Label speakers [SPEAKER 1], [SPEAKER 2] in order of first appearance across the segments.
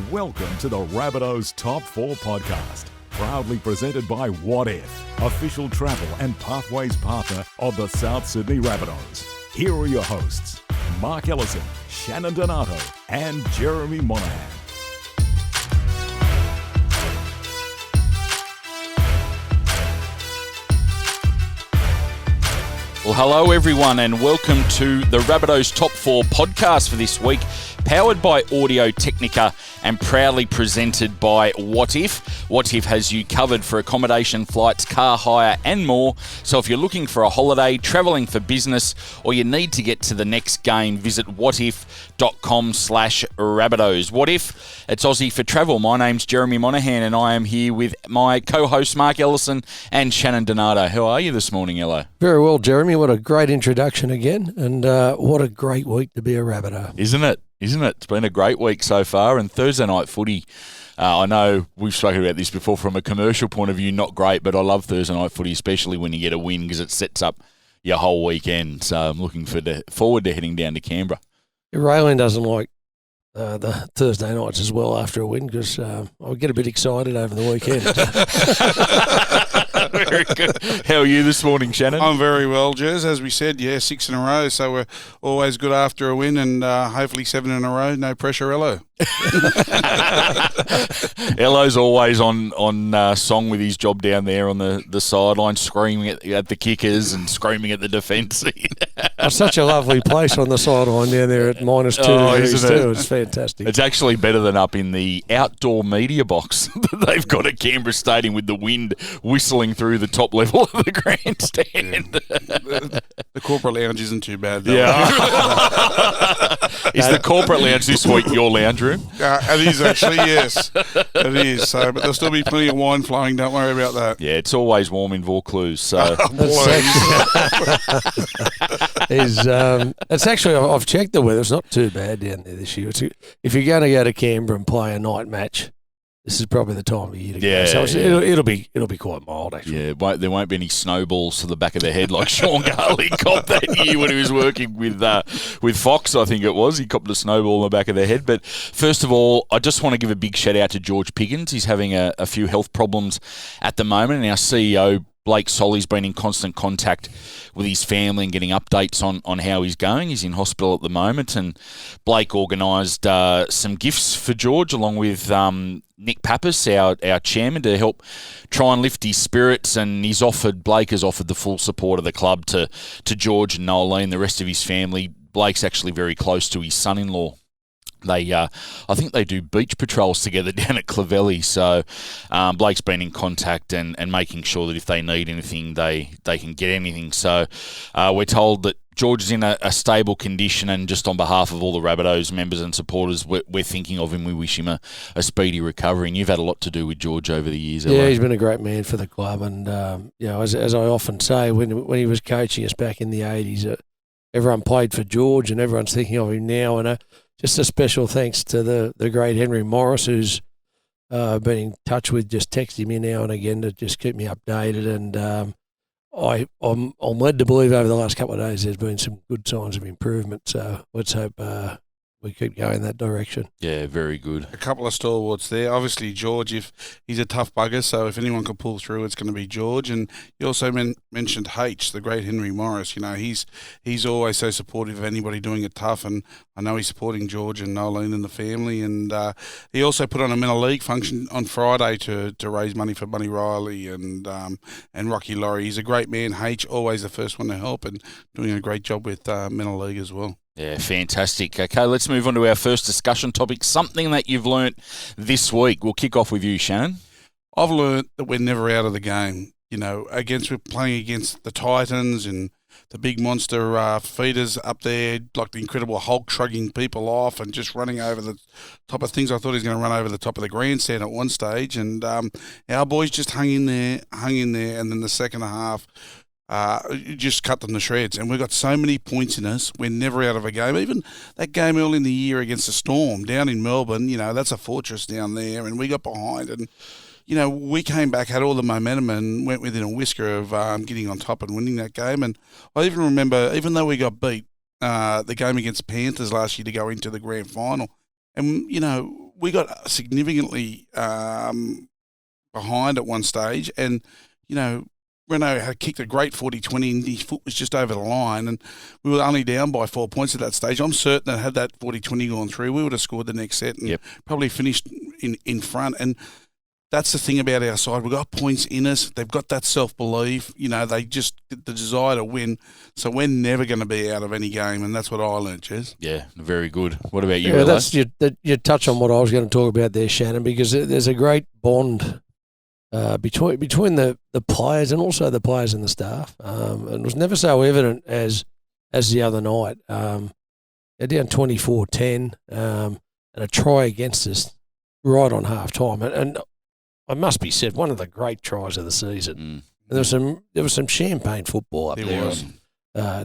[SPEAKER 1] Welcome to the Rabbitohs Top 4 podcast, proudly presented by What If, official travel and pathways partner of the South Sydney Rabbitohs. Here are your hosts, Mark Ellison, Shannon Donato, and Jeremy Monahan.
[SPEAKER 2] Well, hello everyone and welcome to the Rabbitohs Top 4 podcast for this week, powered by Audio Technica and proudly presented by What If. What If has you covered for accommodation, flights, car hire and more. So if you're looking for a holiday, travelling for business, or you need to get to the next game, visit whatif.com/Rabbitohs. What If? It's Aussie for travel. My name's Jeremy Monahan and I am here with my co-hosts Mark Ellison and Shannon Donato. How are you this morning, Ello?
[SPEAKER 3] Very well, Jeremy. What a great introduction again, and what a great week to be a Rabbitoh.
[SPEAKER 2] Isn't it? It's been a great week so far, and Thursday night footy, I know we've spoken about this before from a commercial point of view, not great, but I love Thursday night footy, especially when you get a win because it sets up your whole weekend. So I'm looking forward to heading down to Canberra.
[SPEAKER 3] Raylene doesn't like the Thursday nights as well after a win because I get a bit excited over the weekend.
[SPEAKER 2] Very good. How are you this morning, Shannon?
[SPEAKER 4] I'm very well, Jez. As we said, 6 in a row, so we're always good after a win, and hopefully 7 in a row. No pressure, Ello.
[SPEAKER 2] Ello's always on song with his job down there on the sideline, screaming at the kickers and screaming at the defence.
[SPEAKER 3] It's such a lovely place on the sideline down there at -2 degrees too. It's fantastic.
[SPEAKER 2] It's actually better than up in the outdoor media box that they've got at Canberra Stadium with the wind whistling through the top level of the grandstand.
[SPEAKER 4] The corporate lounge isn't too bad, though.
[SPEAKER 2] Yeah. Is the corporate lounge this week your lounge room?
[SPEAKER 4] It is actually, yes. It is. So, but there'll still be plenty of wine flowing. Don't worry about that.
[SPEAKER 2] Yeah, it's always warm in Vaucluse. So.
[SPEAKER 3] It's actually, I've checked the weather. It's not too bad down there this year. If you're going to go to Canberra and play a night match, this is probably the time of year to go. So it'll be quite mild, actually.
[SPEAKER 2] Yeah, there won't be any snowballs to the back of the head like Sean Garley copped that year when he was working with Fox, I think it was. He copped a snowball in the back of the head. But first of all, I just want to give a big shout out to George Piggins. He's having a few health problems at the moment, and our CEO, Blake Solly's been in constant contact with his family and getting updates on how he's going. He's in hospital at the moment, and Blake organised some gifts for George along with Nick Pappas, our chairman, to help try and lift his spirits, and Blake has offered the full support of the club to George and Nolene, the rest of his family. Blake's actually very close to his son-in-law. I think they do beach patrols together down at Clovelly. So Blake's been in contact and making sure that if they need anything, they can get anything. So we're told that George is in a stable condition, and just on behalf of all the Rabbitohs members and supporters, we're thinking of him. We wish him a speedy recovery. And you've had a lot to do with George over the years.
[SPEAKER 3] Yeah, he's been a great man for the club. And, as I often say, when he was coaching us back in the 80s, everyone played for George and everyone's thinking of him now. And just a special thanks to the great Henry Morris, who's been in touch with, just texting me now and again to just keep me updated. And I'm led to believe over the last couple of days there's been some good signs of improvement. So let's hope we could go in that direction.
[SPEAKER 2] Yeah, very good.
[SPEAKER 4] A couple of stalwarts there. Obviously, George, if he's a tough bugger, so if anyone can pull through, it's going to be George. And you also mentioned H, the great Henry Morris. You know, he's always so supportive of anybody doing it tough, and I know he's supporting George and Nolene and the family. And he also put on a Mental League function on Friday to raise money for Bunny Riley and Rocky Laurie. He's a great man, H, always the first one to help, and doing a great job with Mental League as well.
[SPEAKER 2] Yeah, fantastic. Okay, let's move on to our first discussion topic, something that you've learnt this week. We'll kick off with you, Shannon.
[SPEAKER 4] I've learnt that we're never out of the game. You know, we're playing against the Titans and the big monster feeders up there, like the Incredible Hulk shrugging people off and just running over the top of things. I thought he was going to run over the top of the grandstand at one stage, and our boys just hung in there, and then the second half, just cut them to shreds. And we've got so many points in us. We're never out of a game. Even that game early in the year against the Storm down in Melbourne, you know, that's a fortress down there, and we got behind. And, you know, we came back, had all the momentum, and went within a whisker of getting on top and winning that game. And I even remember, even though we got beat, the game against Panthers last year to go into the grand final, and, you know, we got significantly behind at one stage, and Renault had kicked a great 40-20 and his foot was just over the line, and we were only down by 4 points at that stage. I'm certain that had that 40-20 gone through, we would have scored the next set and probably finished in front. And that's the thing about our side. We've got points in us. They've got that self-belief. They just get the desire to win. So we're never going to be out of any game, and that's what I learned, Jez.
[SPEAKER 2] Yeah, very good. What about you,
[SPEAKER 3] that's you touch on what I was going to talk about there, Shannon, because there's a great bond between the players and also the players and the staff. And it was never so evident as the other night. They're down 24-10 and a try against us right on half-time. And I must be said, one of the great tries of the season. And there was some champagne football up there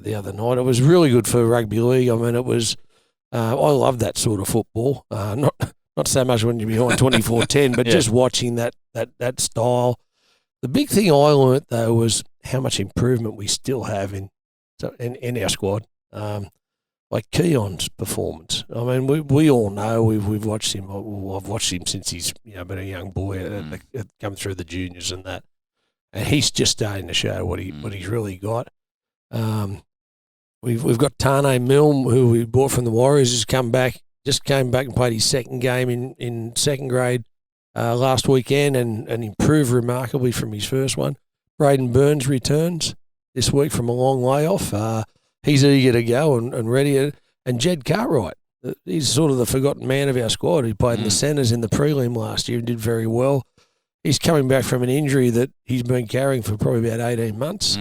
[SPEAKER 3] the other night. It was really good for rugby league. I mean, it was I love that sort of football. Not so much when you're behind 24-10, but just watching that style. The big thing I learnt, though, was how much improvement we still have in our squad. Like Keon's performance. I mean, we all know we've watched him. I've watched him since he's been a young boy, come through the juniors and that, and he's just starting to show what he's really got. We've got Tane Milne, who we bought from the Warriors, just came back and played his second game in second grade last weekend and improved remarkably from his first one. Braden Burns returns this week from a long layoff. He's eager to go and ready. And Jed Cartwright, he's sort of the forgotten man of our squad. He played in the centres in the prelim last year and did very well. He's coming back from an injury that he's been carrying for probably about 18 months.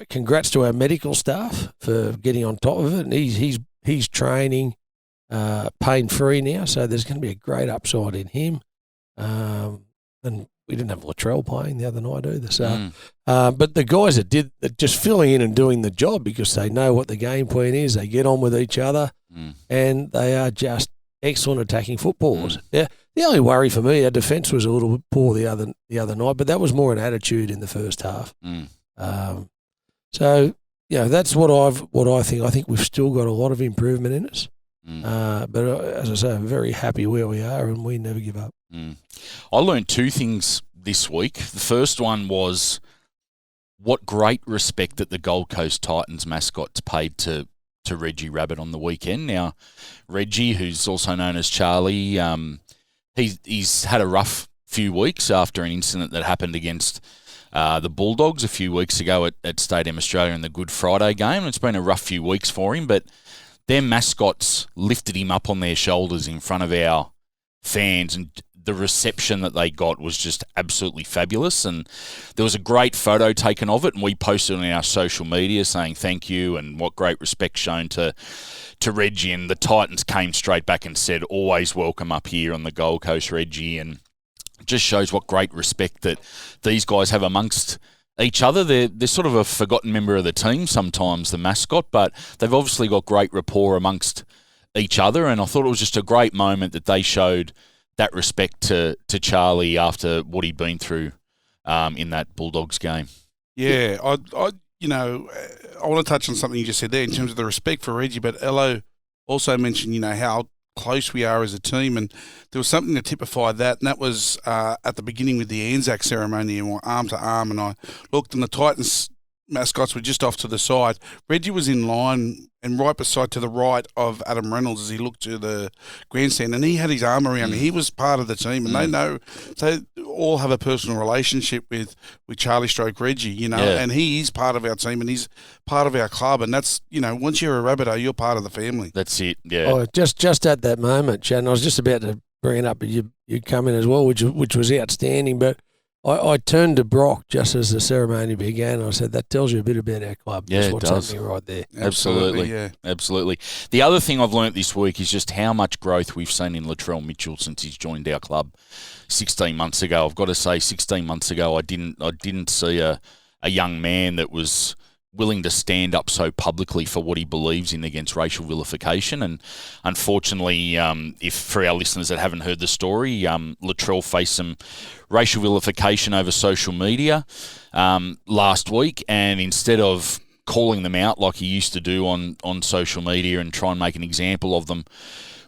[SPEAKER 3] Congrats to our medical staff for getting on top of it. And he's training pain-free now, so there's going to be a great upside in him. And we didn't have Latrell playing the other night either. So, but the guys that just filling in and doing the job because they know what the game plan is, they get on with each other, and they are just excellent attacking footballers. Yeah, the only worry for me, our defence was a little bit poor the other night, but that was more an attitude in the first half. So that's what I think. I think we've still got a lot of improvement in us. But as I say, I'm very happy where we are, and we never give up.
[SPEAKER 2] I learned two things this week. The first one was what great respect that the Gold Coast Titans mascots paid to Reggie Rabbit on the weekend. Now, Reggie, who's also known as Charlie, he's had a rough few weeks after an incident that happened against the Bulldogs a few weeks ago at Stadium Australia in the Good Friday game. It's been a rough few weeks for him, but their mascots lifted him up on their shoulders in front of our fans, and the reception that they got was just absolutely fabulous. And there was a great photo taken of it, and we posted on our social media saying thank you and what great respect shown to Reggie. And the Titans came straight back and said, always welcome up here on the Gold Coast, Reggie. And it just shows what great respect that these guys have amongst each other. They're sort of a forgotten member of the team sometimes, the mascot, but they've obviously got great rapport amongst each other. And I thought it was just a great moment that they showed that respect to Charlie after what he'd been through in that Bulldogs game.
[SPEAKER 4] Yeah, I want to touch on something you just said there in terms of the respect for Reggie, but Ello also mentioned, how close we are as a team, and there was something that typified that, and that was at the beginning with the Anzac ceremony, and we're arm to arm, and I looked, and the Titans mascots were just off to the side. Reggie was in line and right beside to the right of Adam Reynolds as he looked to the grandstand, and he had his arm around him. He was part of the team, and they know, they all have a personal relationship with Charlie Stroke Reggie, and he is part of our team and he's part of our club, and that's, once you're a Rabbitoh, you're part of the family.
[SPEAKER 2] That's it, yeah.
[SPEAKER 3] Oh, just at that moment, Shannon, I was just about to bring it up, but you come in as well, which was outstanding, but I turned to Brock just as the ceremony began. I said, that tells you a bit about our club.
[SPEAKER 2] Yeah,
[SPEAKER 3] just what's
[SPEAKER 2] it does.
[SPEAKER 3] happening right there.
[SPEAKER 2] Absolutely.
[SPEAKER 4] Yeah.
[SPEAKER 2] Absolutely. The other thing I've learnt this week is just how much growth we've seen in Latrell Mitchell since he's joined our club 16 months ago. I've got to say, 16 months ago, I didn't see a young man that was willing to stand up so publicly for what he believes in against racial vilification. And unfortunately, if for our listeners that haven't heard the story, Latrell faced some racial vilification over social media last week, and instead of calling them out like he used to do on social media and try and make an example of them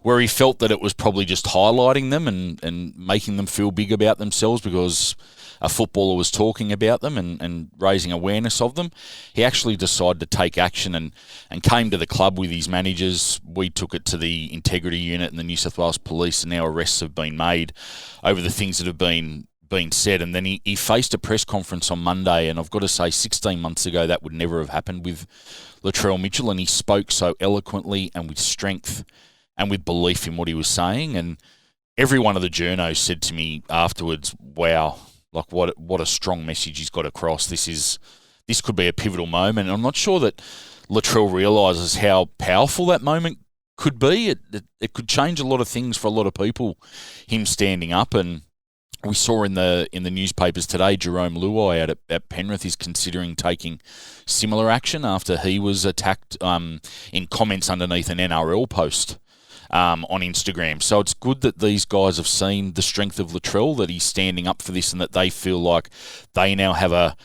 [SPEAKER 2] where he felt that it was probably just highlighting them and making them feel big about themselves because a footballer was talking about them and raising awareness of them. He actually decided to take action and came to the club with his managers. We took it to the integrity unit and the New South Wales Police, and now arrests have been made over the things that have been said. And then he faced a press conference on Monday, and I've got to say 16 months ago that would never have happened with Latrell Mitchell, and he spoke so eloquently and with strength and with belief in what he was saying. And every one of the journos said to me afterwards, wow, like what a strong message he's got across. This could be a pivotal moment. And I'm not sure that Latrell realises how powerful that moment could be. It could change a lot of things for a lot of people, him standing up. And we saw in the newspapers today, Jerome Luai at Penrith is considering taking similar action after he was attacked in comments underneath an NRL post on Instagram. So it's good that these guys have seen the strength of Latrell, that he's standing up for this, and that they feel like they now have a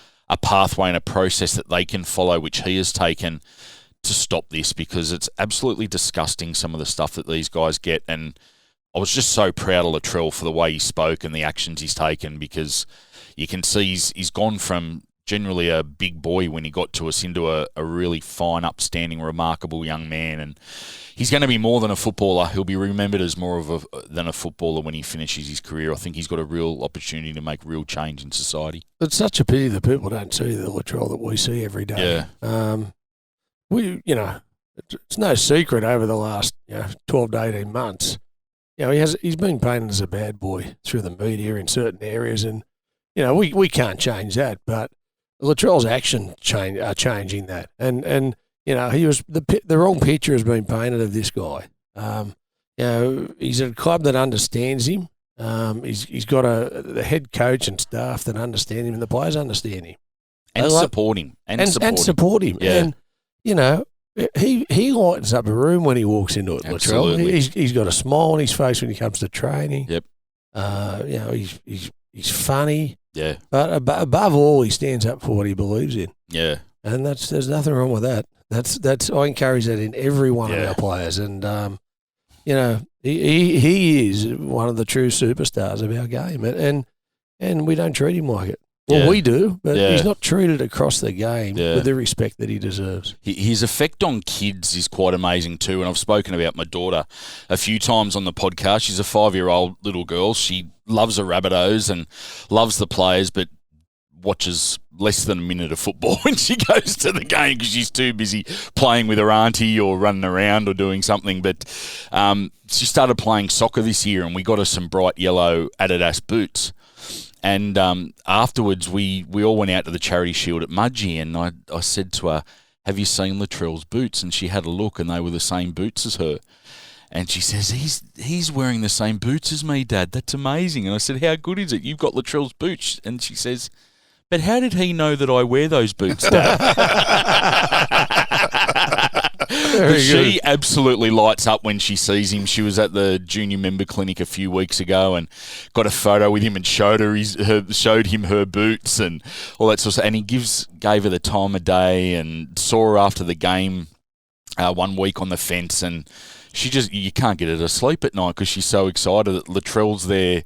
[SPEAKER 2] pathway and a process that they can follow, which he has taken to stop this, because it's absolutely disgusting, some of the stuff that these guys get. And I was just so proud of Latrell for the way he spoke and the actions he's taken, because you can see he's gone from generally a big boy when he got to us into a really fine, upstanding, remarkable young man. And he's going to be more than a footballer. He'll be remembered as more than a footballer when he finishes his career. I think he's got a real opportunity to make real change in society.
[SPEAKER 3] It's such a pity that people don't see the Latrell that we see every day.
[SPEAKER 2] Yeah.
[SPEAKER 3] It's no secret over the last 12 to 18 months. He's been painted as a bad boy through the media in certain areas, and we can't change that. But Latrell's action are changing that, and he was the wrong picture has been painted of this guy. He's at a club that understands him. He's got the head coach and staff that understand him, and the players understand him
[SPEAKER 2] and support him
[SPEAKER 3] and support him.
[SPEAKER 2] Yeah.
[SPEAKER 3] And he lightens up a room when he walks into it.
[SPEAKER 2] Absolutely.
[SPEAKER 3] Latrell, he's got a smile on his face when he comes to training.
[SPEAKER 2] Yep.
[SPEAKER 3] He's funny.
[SPEAKER 2] Yeah.
[SPEAKER 3] But above all, he stands up for what he believes in.
[SPEAKER 2] Yeah.
[SPEAKER 3] And there's nothing wrong with that. That's I encourage that in every one of our players. And he is one of the true superstars of our game, and we don't treat him like it. Well, we do, but he's not treated across the game with the respect that he deserves.
[SPEAKER 2] His effect on kids is quite amazing too, and I've spoken about my daughter a few times on the podcast. She's a 5-year-old little girl. She loves the Rabbitohs and loves the players, but watches less than a minute of football when she goes to the game because she's too busy playing with her auntie or running around or doing something. But she started playing soccer this year, and we got her some bright yellow Adidas boots. And afterwards, we all went out to the Charity Shield at Mudgee, and I said to her, have you seen Latrell's boots? And she had a look, and they were the same boots as her. And she says, he's wearing the same boots as me, Dad. That's amazing. And I said, how good is it? You've got Latrell's boots. And she says, but how did he know that I wear those boots, Dad? She absolutely lights up when she sees him. She was at the junior member clinic a few weeks ago and got a photo with him and showed him her boots and all that sort of stuff. And he gave her the time of day and saw her after the game 1 week on the fence, and you can't get her to sleep at night because she's so excited that Latrell's there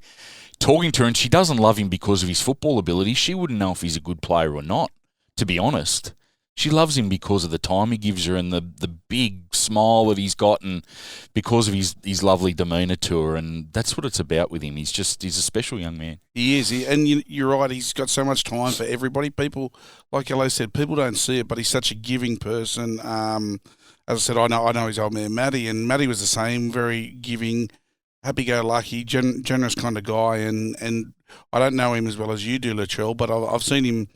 [SPEAKER 2] talking to her, and she doesn't love him because of his football ability. She wouldn't know if he's a good player or not, to be honest. She loves him because of the time he gives her and the big smile that he's got, and because of his lovely demeanour to her. And that's what it's about with him. He's a special young man.
[SPEAKER 4] He is. And you're right. He's got so much time for everybody. People, like Yellow said, people don't see it, but he's such a giving person. As I said, I know his old man, Maddie, and Maddie was the same, very giving, happy-go-lucky, generous kind of guy. And I don't know him as well as you do, Latrell, but I've seen him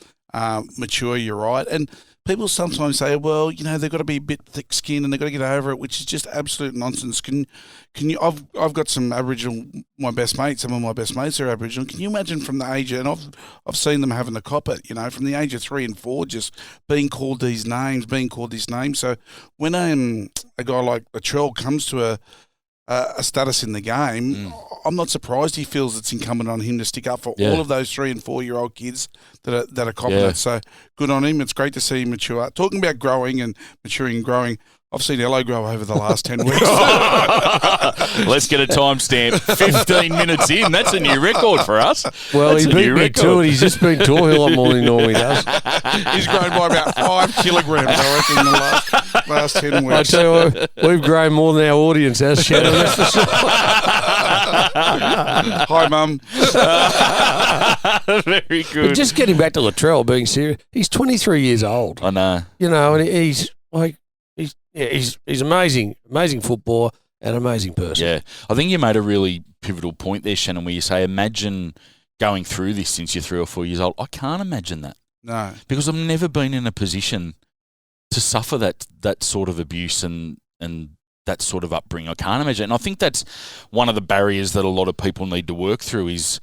[SPEAKER 4] mature, you're right. And people sometimes say, well, they've got to be a bit thick-skinned and they've got to get over it, which is just absolute nonsense. Can you? I've got some Aboriginal, my best mates. Some of my best mates are Aboriginal. Can you imagine from the age of, and I've seen them having to cop it, from the age of 3 and 4, just being called these names, So when a guy like Latrell comes to a status in the game, I'm not surprised he feels it's incumbent on him to stick up for all of those 3 and 4 year old kids that are competent.
[SPEAKER 2] Yeah.
[SPEAKER 4] So good on him. It's great to see him mature. Talking about growing and maturing and growing, I've seen Ello grow over the last 10 weeks.
[SPEAKER 2] Let's get a timestamp. 15 minutes in. That's a new record for us.
[SPEAKER 3] Well,
[SPEAKER 2] That's
[SPEAKER 3] he
[SPEAKER 2] a
[SPEAKER 3] beat
[SPEAKER 2] new
[SPEAKER 3] me
[SPEAKER 2] record.
[SPEAKER 3] to it. He's just been tall a lot more than he normally does.
[SPEAKER 4] He's grown by about 5 kilograms, I reckon, in the last 10
[SPEAKER 3] I
[SPEAKER 4] weeks.
[SPEAKER 3] tell you what, we've grown more than our audience has, Shannon, that's for sure.
[SPEAKER 4] Hi, Mum.
[SPEAKER 2] Very good.
[SPEAKER 3] But just getting back to Latrell, being serious, he's 23 years old.
[SPEAKER 2] I know.
[SPEAKER 3] You know, and he's amazing footballer and amazing person.
[SPEAKER 2] Yeah. I think you made a really pivotal point there, Shannon, where you say, imagine going through this since you're 3 or 4 years old. I can't imagine that.
[SPEAKER 4] No.
[SPEAKER 2] Because I've never been in a position to suffer that sort of abuse and that sort of upbringing. I can't imagine. And I think that's one of the barriers that a lot of people need to work through is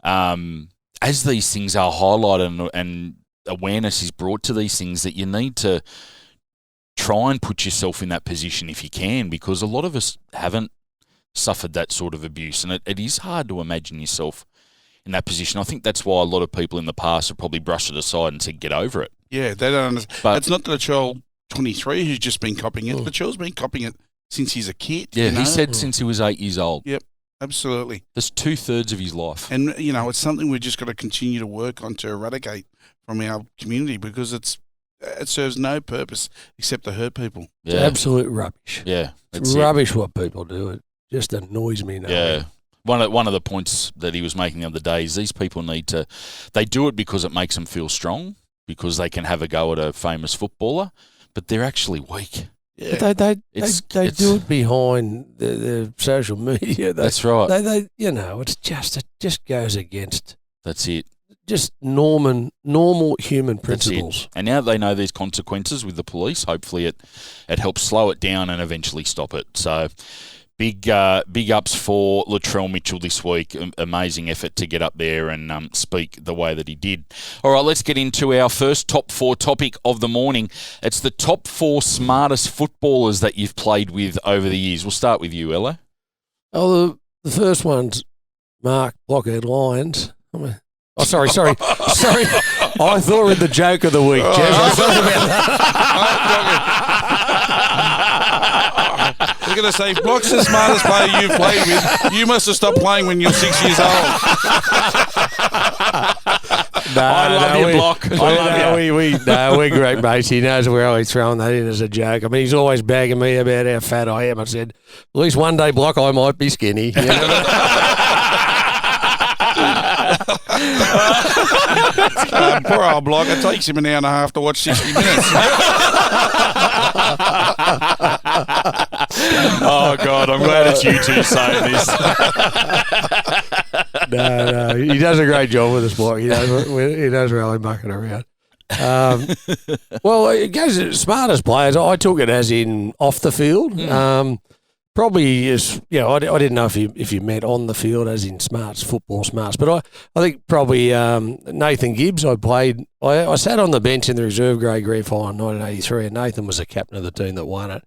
[SPEAKER 2] as these things are highlighted and awareness is brought to these things, that you need to try and put yourself in that position if you can, because a lot of us haven't suffered that sort of abuse, and it is hard to imagine yourself in that position. I think that's why a lot of people in the past have probably brushed it aside and said, get over it.
[SPEAKER 4] Yeah, they don't understand.
[SPEAKER 2] But
[SPEAKER 4] it's not the child 23 who's just been copying it. The child's been copying it since he's a kid.
[SPEAKER 2] yeah,
[SPEAKER 4] you know?
[SPEAKER 2] he said since he was 8 years old.
[SPEAKER 4] Yep, absolutely.
[SPEAKER 2] That's 2/3 of his life.
[SPEAKER 4] And, you know, it's something we've just got to continue to work on to eradicate from our community, because it serves no purpose except to hurt people.
[SPEAKER 3] It's absolute rubbish.
[SPEAKER 2] Yeah.
[SPEAKER 3] It's rubbish what people do. It just annoys me now.
[SPEAKER 2] Yeah. One of the points that he was making the other day is these people they do it because it makes them feel strong, because they can have a go at a famous footballer, but they're actually weak.
[SPEAKER 4] Yeah.
[SPEAKER 3] But they do it behind the social media.
[SPEAKER 2] That's right.
[SPEAKER 3] They you know, it just goes against
[SPEAKER 2] That's it.
[SPEAKER 3] just normal human
[SPEAKER 2] That's
[SPEAKER 3] principles.
[SPEAKER 2] it. And now that they know there's consequences with the police, hopefully it helps slow it down and eventually stop it. So big ups for Latrell Mitchell this week. Amazing effort to get up there and speak the way that he did. All right, let's get into our first top 4 topic of the morning. It's the top 4 smartest footballers that you've played with over the years. We'll start with you, Ella.
[SPEAKER 3] Oh, the first one's Mark Blockhead Lyons. Sorry. I thought we were the joke of the week, Jez. I'm sorry about
[SPEAKER 4] We're going to say, Block's the smartest player you've played with. You must have stopped playing when you were 6 years old.
[SPEAKER 2] I love you, Block.
[SPEAKER 3] We're great mates. He knows we're always throwing that in as a joke. I mean, he's always bagging me about how fat I am. I said, at least one day, Block, I might be skinny. You know?
[SPEAKER 4] Poor old Block. It takes him an hour and a half to watch 60 minutes.
[SPEAKER 2] Oh, God, I'm glad it's you two saying this.
[SPEAKER 3] No, he does a great job with us, Block. He does really mucking around. Well, it goes to smartest players. I took it as in off the field. Probably is, you know, I didn't know if you meant on the field as in smarts, football smarts, but I think probably Nathan Gibbs. I sat on the bench in the reserve grade grand final in 1983, and Nathan was the captain of the team that won it.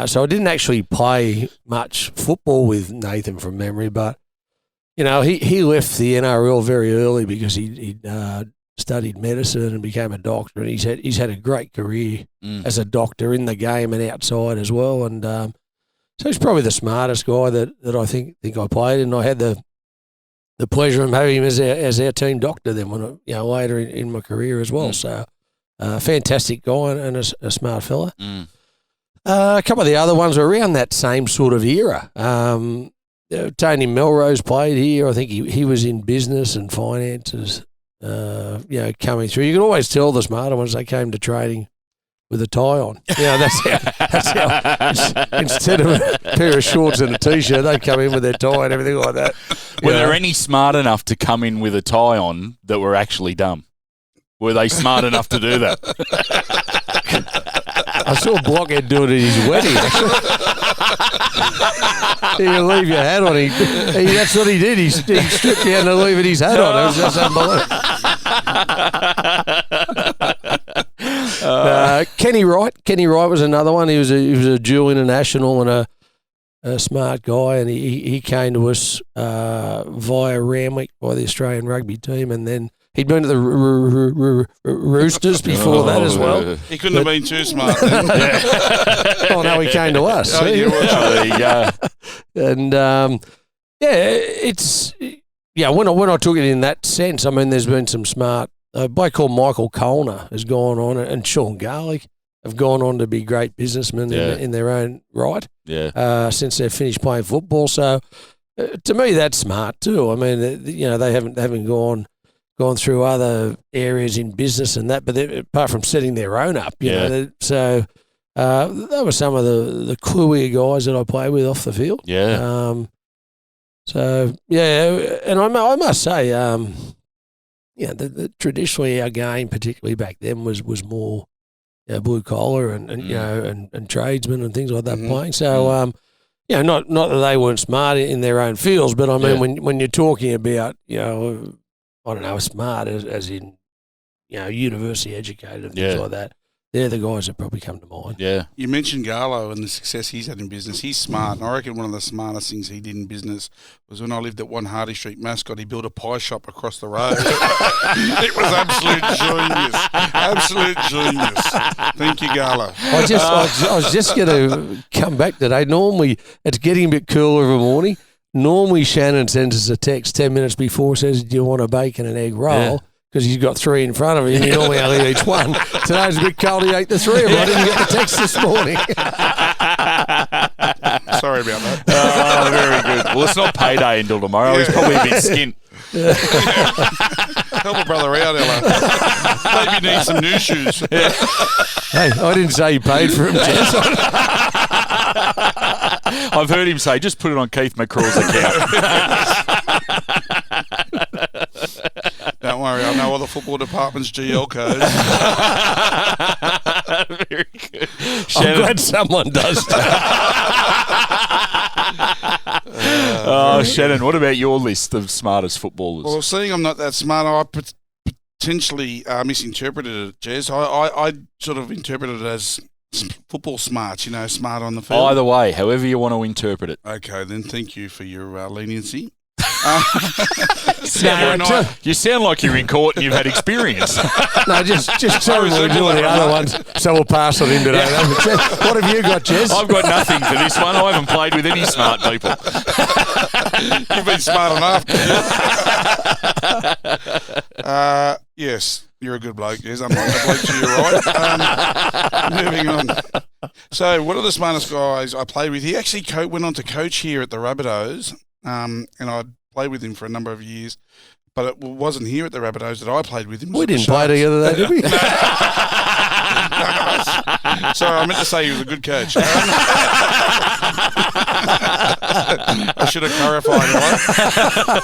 [SPEAKER 3] So I didn't actually play much football with Nathan from memory, but you know, he left the NRL very early because he studied medicine and became a doctor, and he's had a great career as a doctor in the game and outside as well, and so he's probably the smartest guy that I think I played, and I had the pleasure of having him as our team doctor then when later in my career as well. So fantastic guy and a smart fella. A couple of the other ones were around that same sort of era. Tony Melrose played here. I think he was in business and finances. Coming through, you could always tell the smarter ones they came to trading with a tie on. Yeah, that's how instead of a pair of shorts and a t-shirt, they come in with their tie and everything like that.
[SPEAKER 2] Were there any smart enough to come in with a tie on that were actually dumb? Were they smart enough to do that?
[SPEAKER 3] I saw Blockhead do it at his wedding, actually. You leave your hat on. That's what he did. He stripped down to leave his hat on. It was just unbelievable. Kenny Wright was another one. He was a dual international and a smart guy, and he came to us via Randwick by the Australian rugby team, and then he'd been to the Roosters before that as well.
[SPEAKER 4] He couldn't have been too smart then.
[SPEAKER 3] Oh, no, he came to us.
[SPEAKER 4] Oh, yeah, well,
[SPEAKER 2] There you go.
[SPEAKER 3] And, when I took it in that sense, I mean, there's been some smart a bloke called Michael Colner has gone on, and Sean Garlick have gone on to be great businessmen in their own right.
[SPEAKER 2] Yeah.
[SPEAKER 3] Since they've finished playing football, so to me that's smart too. I mean, they haven't gone through other areas in business and that, but apart from setting their own up, you know. So they were some of the cluier guys that I played with off the field.
[SPEAKER 2] Yeah.
[SPEAKER 3] And I must say, traditionally our game, particularly back then, was more blue collar and tradesmen and things like that playing. So not that they weren't smart in their own fields, but I mean when you're talking about I don't know, smart as in university educated and things like that, they're the guys that probably come to mind.
[SPEAKER 2] Yeah.
[SPEAKER 4] You mentioned Garlo and the success he's had in business. He's smart, and I reckon one of the smartest things he did in business was when I lived at 1 Hardy Street, Mascot, he built a pie shop across the road. It was absolute genius. Absolute genius. Thank you, Garlo.
[SPEAKER 3] I was just going to come back today. Normally, it's getting a bit cooler of a morning. Normally, Shannon sends us a text 10 minutes before, says, do you want a bacon and egg roll?
[SPEAKER 2] Yeah.
[SPEAKER 3] Because he's got 3 in front of him, and he normally only eats 1. Today's a bit cold, he ate the 3 of them. I didn't get the text this morning.
[SPEAKER 4] Sorry about that.
[SPEAKER 2] Oh, very good. Well, it's not payday until tomorrow. He's probably a bit skint.
[SPEAKER 4] Help a brother out, Ella. Maybe need some new shoes.
[SPEAKER 3] Hey, I didn't say you paid for him, Jess.
[SPEAKER 2] I've heard him say, just put it on Keith McCraw's account.
[SPEAKER 4] Don't worry, I know all the football department's GL codes.
[SPEAKER 2] Very good.
[SPEAKER 3] I'm glad someone does that.
[SPEAKER 2] Shannon, what about your list of smartest footballers?
[SPEAKER 4] Well, seeing I'm not that smart, I potentially misinterpreted it, Jez. I sort of interpreted it as football smarts, smart on the field.
[SPEAKER 2] Either way, however you want to interpret it.
[SPEAKER 4] Okay, then thank you for your leniency.
[SPEAKER 2] You sound like you're in court and you've had experience.
[SPEAKER 3] No, just tell me we're doing the other ones, so we'll pass on him today. What have you got, Jez?
[SPEAKER 2] I've got nothing for this one. I haven't played with any smart people.
[SPEAKER 4] You've been smart enough. Yes, you're a good bloke, Jez. Unlike the bloke to your right. Moving on. So, one of the smartest guys I played with, he actually went on to coach here at the Rabbitohs, and I played with him for a number of years, but it wasn't here at the Rabbitohs that I played with him.
[SPEAKER 3] We didn't play together, though, did we?
[SPEAKER 4] Sorry, I meant to say he was a good coach. I should have clarified.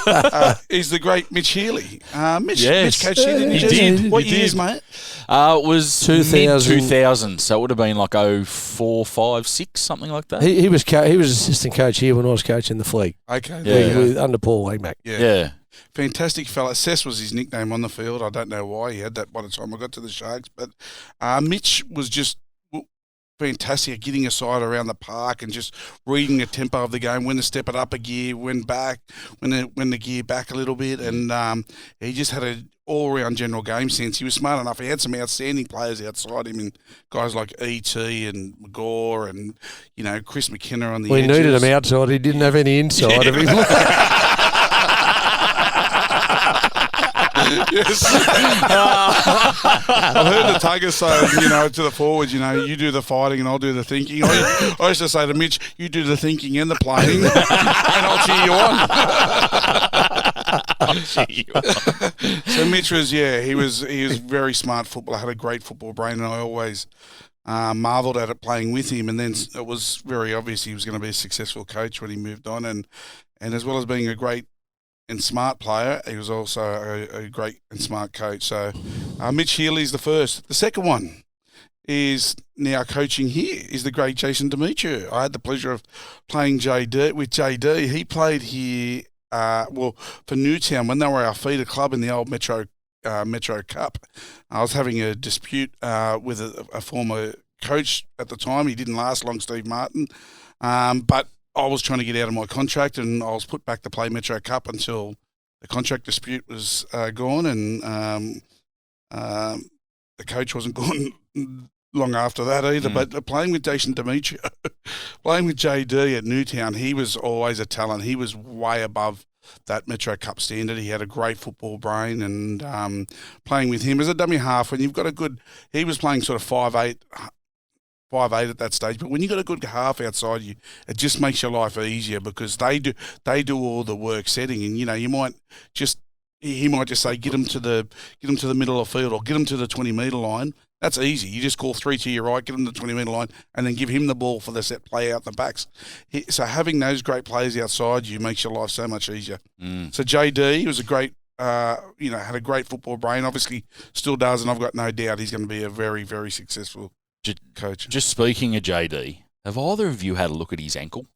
[SPEAKER 4] Right? He's the great Mitch Healy. Mitch coached here, didn't he?
[SPEAKER 2] He did.
[SPEAKER 4] What years, mate?
[SPEAKER 2] It was
[SPEAKER 3] 2000.
[SPEAKER 2] mid-2000, so it would have been like 04, 5, 6, something like that.
[SPEAKER 3] He was assistant coach here when I was coaching the fleet.
[SPEAKER 4] Okay.
[SPEAKER 3] With under Paul Wagmack.
[SPEAKER 2] Yeah.
[SPEAKER 4] Fantastic fella. Cess was his nickname on the field. I don't know why he had that by the time I got to the Sharks. But Mitch was just fantastic at getting a side around the park and just reading the tempo of the game, when to step it up a gear, when the gear back a little bit. And he just had an all-round general game sense. He was smart enough. He had some outstanding players outside him, and guys like E.T. and McGaw and, Chris McKenna on the edges.
[SPEAKER 3] We needed him outside. He didn't have any inside of him.
[SPEAKER 4] Yes. I've heard the Tuggers say, to the forwards, you do the fighting and I'll do the thinking. I used to say to Mitch, you do the thinking and the playing, and I'll cheer you on. So Mitch was, he was very smart footballer, had a great football brain, and I always marvelled at it playing with him. And then it was very obvious he was going to be a successful coach when he moved on, and as well as being a great and smart player, he was also a great and smart coach. So Mitch Healy's the first. The second one is now coaching here is the great Jason Demetriou. I had the pleasure of playing with JD. He played here, for Newtown when they were our feeder club in the old Metro Cup. I was having a dispute with a former coach at the time. He didn't last long, Steve Martin, but I was trying to get out of my contract, and I was put back to play Metro Cup until the contract dispute was gone, and the coach wasn't gone long after that either. But playing with Jason Demetrio, playing with JD at Newtown, he was always a talent. He was way above that Metro Cup standard. He had a great football brain, and playing with him as a dummy half, when you've got a good, he was playing sort of 5'8" at that stage, but when you've got a good half outside you, it just makes your life easier because they do all the work setting, and you might just, he might just say get him to the middle of the field or get him to the 20-metre line. That's easy. You just call 3 to your right, get him to the 20-metre line, and then give him the ball for the set play out the backs. So having those great players outside you makes your life so much easier. So JD was a great, had a great football brain. Obviously, still does, and I've got no doubt he's going to be a very, very successful coach.
[SPEAKER 2] Just speaking of JD, have either of you had a look at his ankle?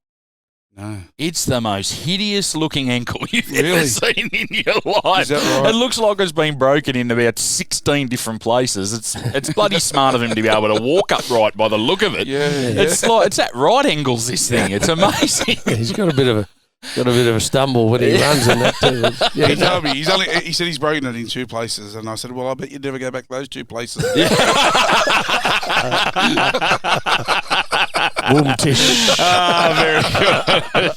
[SPEAKER 4] No.
[SPEAKER 2] It's the most hideous-looking ankle you've
[SPEAKER 4] Really?
[SPEAKER 2] ever seen in your life.
[SPEAKER 4] Is that right?
[SPEAKER 2] It looks like it's been broken in about 16 different places. It's bloody smart of him to be able to walk upright by the look of it.
[SPEAKER 4] Yeah.
[SPEAKER 2] It's like it's at right angles. This thing. It's amazing.
[SPEAKER 3] Yeah, he's got a bit of a stumble when he runs and that too.
[SPEAKER 4] Yeah, he told me he said he's broken it in 2 places, and I said, well, I bet you'd never go back to those 2 places.
[SPEAKER 3] Womb tissue.
[SPEAKER 2] Very good.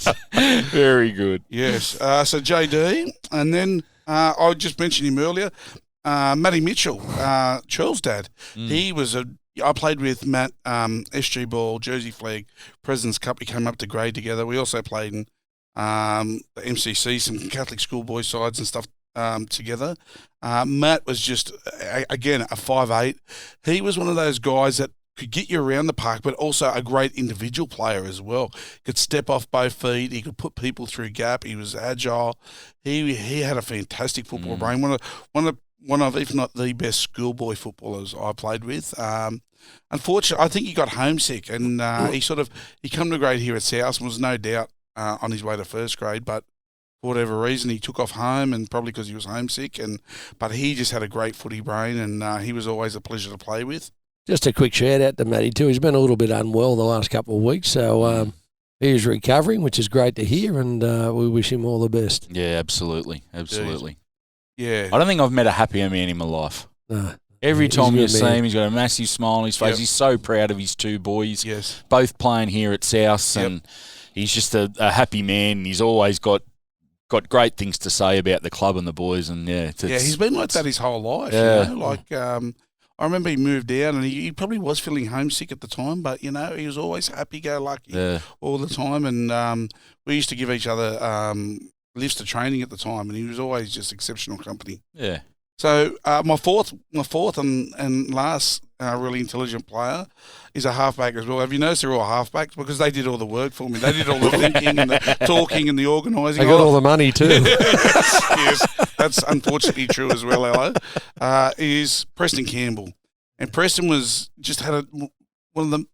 [SPEAKER 2] Very good.
[SPEAKER 4] Yes. So JD, and then I just mentioned him earlier, Maddie Mitchell, Charles' dad. He was I played with Matt, SG Ball, Jersey Flag, President's Cup. We came up to grade together. We also played in the MCC, some Catholic schoolboy sides and stuff together. Matt was just, again, a 5'8". He was one of those guys that could get you around the park, but also a great individual player as well. Could step off both feet. He could put people through gap. He was agile. He had a fantastic football brain. One of, if not the best schoolboy footballers I played with. Unfortunately, I think he got homesick, and he come to grade here at South and was no doubt on his way to first grade, but for whatever reason he took off home, and probably because he was homesick. But he just had a great footy brain, and he was always a pleasure to play with.
[SPEAKER 3] Just a quick shout out to Matty too. He's been a little bit unwell the last couple of weeks, so he is recovering, which is great to hear, and we wish him all the best.
[SPEAKER 2] Yeah, absolutely.
[SPEAKER 4] Yeah.
[SPEAKER 2] I don't think I've met a happier man in my life.
[SPEAKER 3] No.
[SPEAKER 2] Every
[SPEAKER 3] He's
[SPEAKER 2] time
[SPEAKER 3] a
[SPEAKER 2] you
[SPEAKER 3] good
[SPEAKER 2] see
[SPEAKER 3] man.
[SPEAKER 2] him, he's got a massive smile on his face.
[SPEAKER 4] Yep.
[SPEAKER 2] He's so proud of his 2 boys,
[SPEAKER 4] Yes.
[SPEAKER 2] both playing here at South,
[SPEAKER 4] Yep.
[SPEAKER 2] and he's just a happy man. He's always got great things to say about the club and the boys, and
[SPEAKER 4] He's been like that his whole life.
[SPEAKER 2] Yeah.
[SPEAKER 4] I remember he moved down, and he probably was feeling homesick at the time, but he was always happy-go-lucky all the time, and we used to give each other lifts to training at the time, and he was always just exceptional company.
[SPEAKER 2] Yeah.
[SPEAKER 4] So my fourth and last really intelligent player is a halfback as well. Have you noticed they're all halfbacks? Because they did all the work for me. They did all the thinking and the talking and the organising.
[SPEAKER 3] They got all the money too.
[SPEAKER 4] yes, that's unfortunately true as well, hello. Is Preston Campbell. And Preston had one of the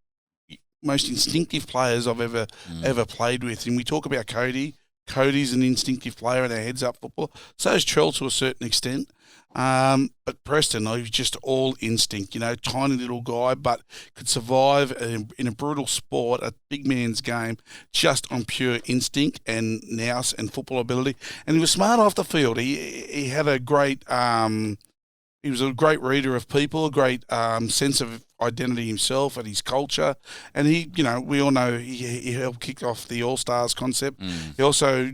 [SPEAKER 4] most instinctive players I've ever played with. And we talk about Cody. Cody's an instinctive player and a heads-up footballer. So is Trell to a certain extent. But Preston, he was just all instinct, tiny little guy, but could survive in a brutal sport, a big man's game, just on pure instinct and nous and football ability. And he was smart off the field. He had a great, he was a great reader of people, a great sense of identity himself and his culture. And we all know he helped kick off the All-Stars concept. He also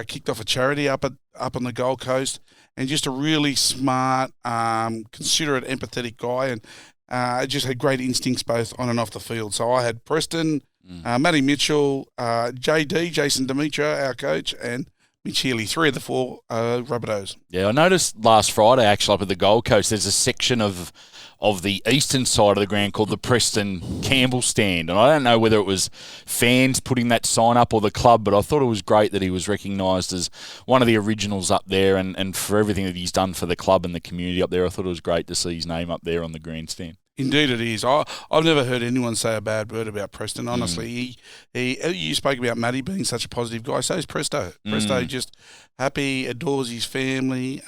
[SPEAKER 4] kicked off a charity up on the Gold Coast. And just a really smart, considerate, empathetic guy, and just had great instincts both on and off the field. So I had Preston, Maddie Mitchell, JD, Jason Demetrio, our coach, and Mitch Healy, 3 of the 4 Rabbitohs.
[SPEAKER 2] Yeah, I noticed last Friday, actually, up at the Gold Coast, there's a section of the eastern side of the ground called the Preston Campbell stand. And I don't know whether it was fans putting that sign up or the club, but I thought it was great that he was recognised as one of the originals up there, and for everything that he's done for the club and the community up there. I thought it was great to see his name up there on the grandstand.
[SPEAKER 4] Indeed it is. I've never heard anyone say a bad word about Preston, honestly. You spoke about Matty being such a positive guy. So is Presto. Presto just happy, adores his family.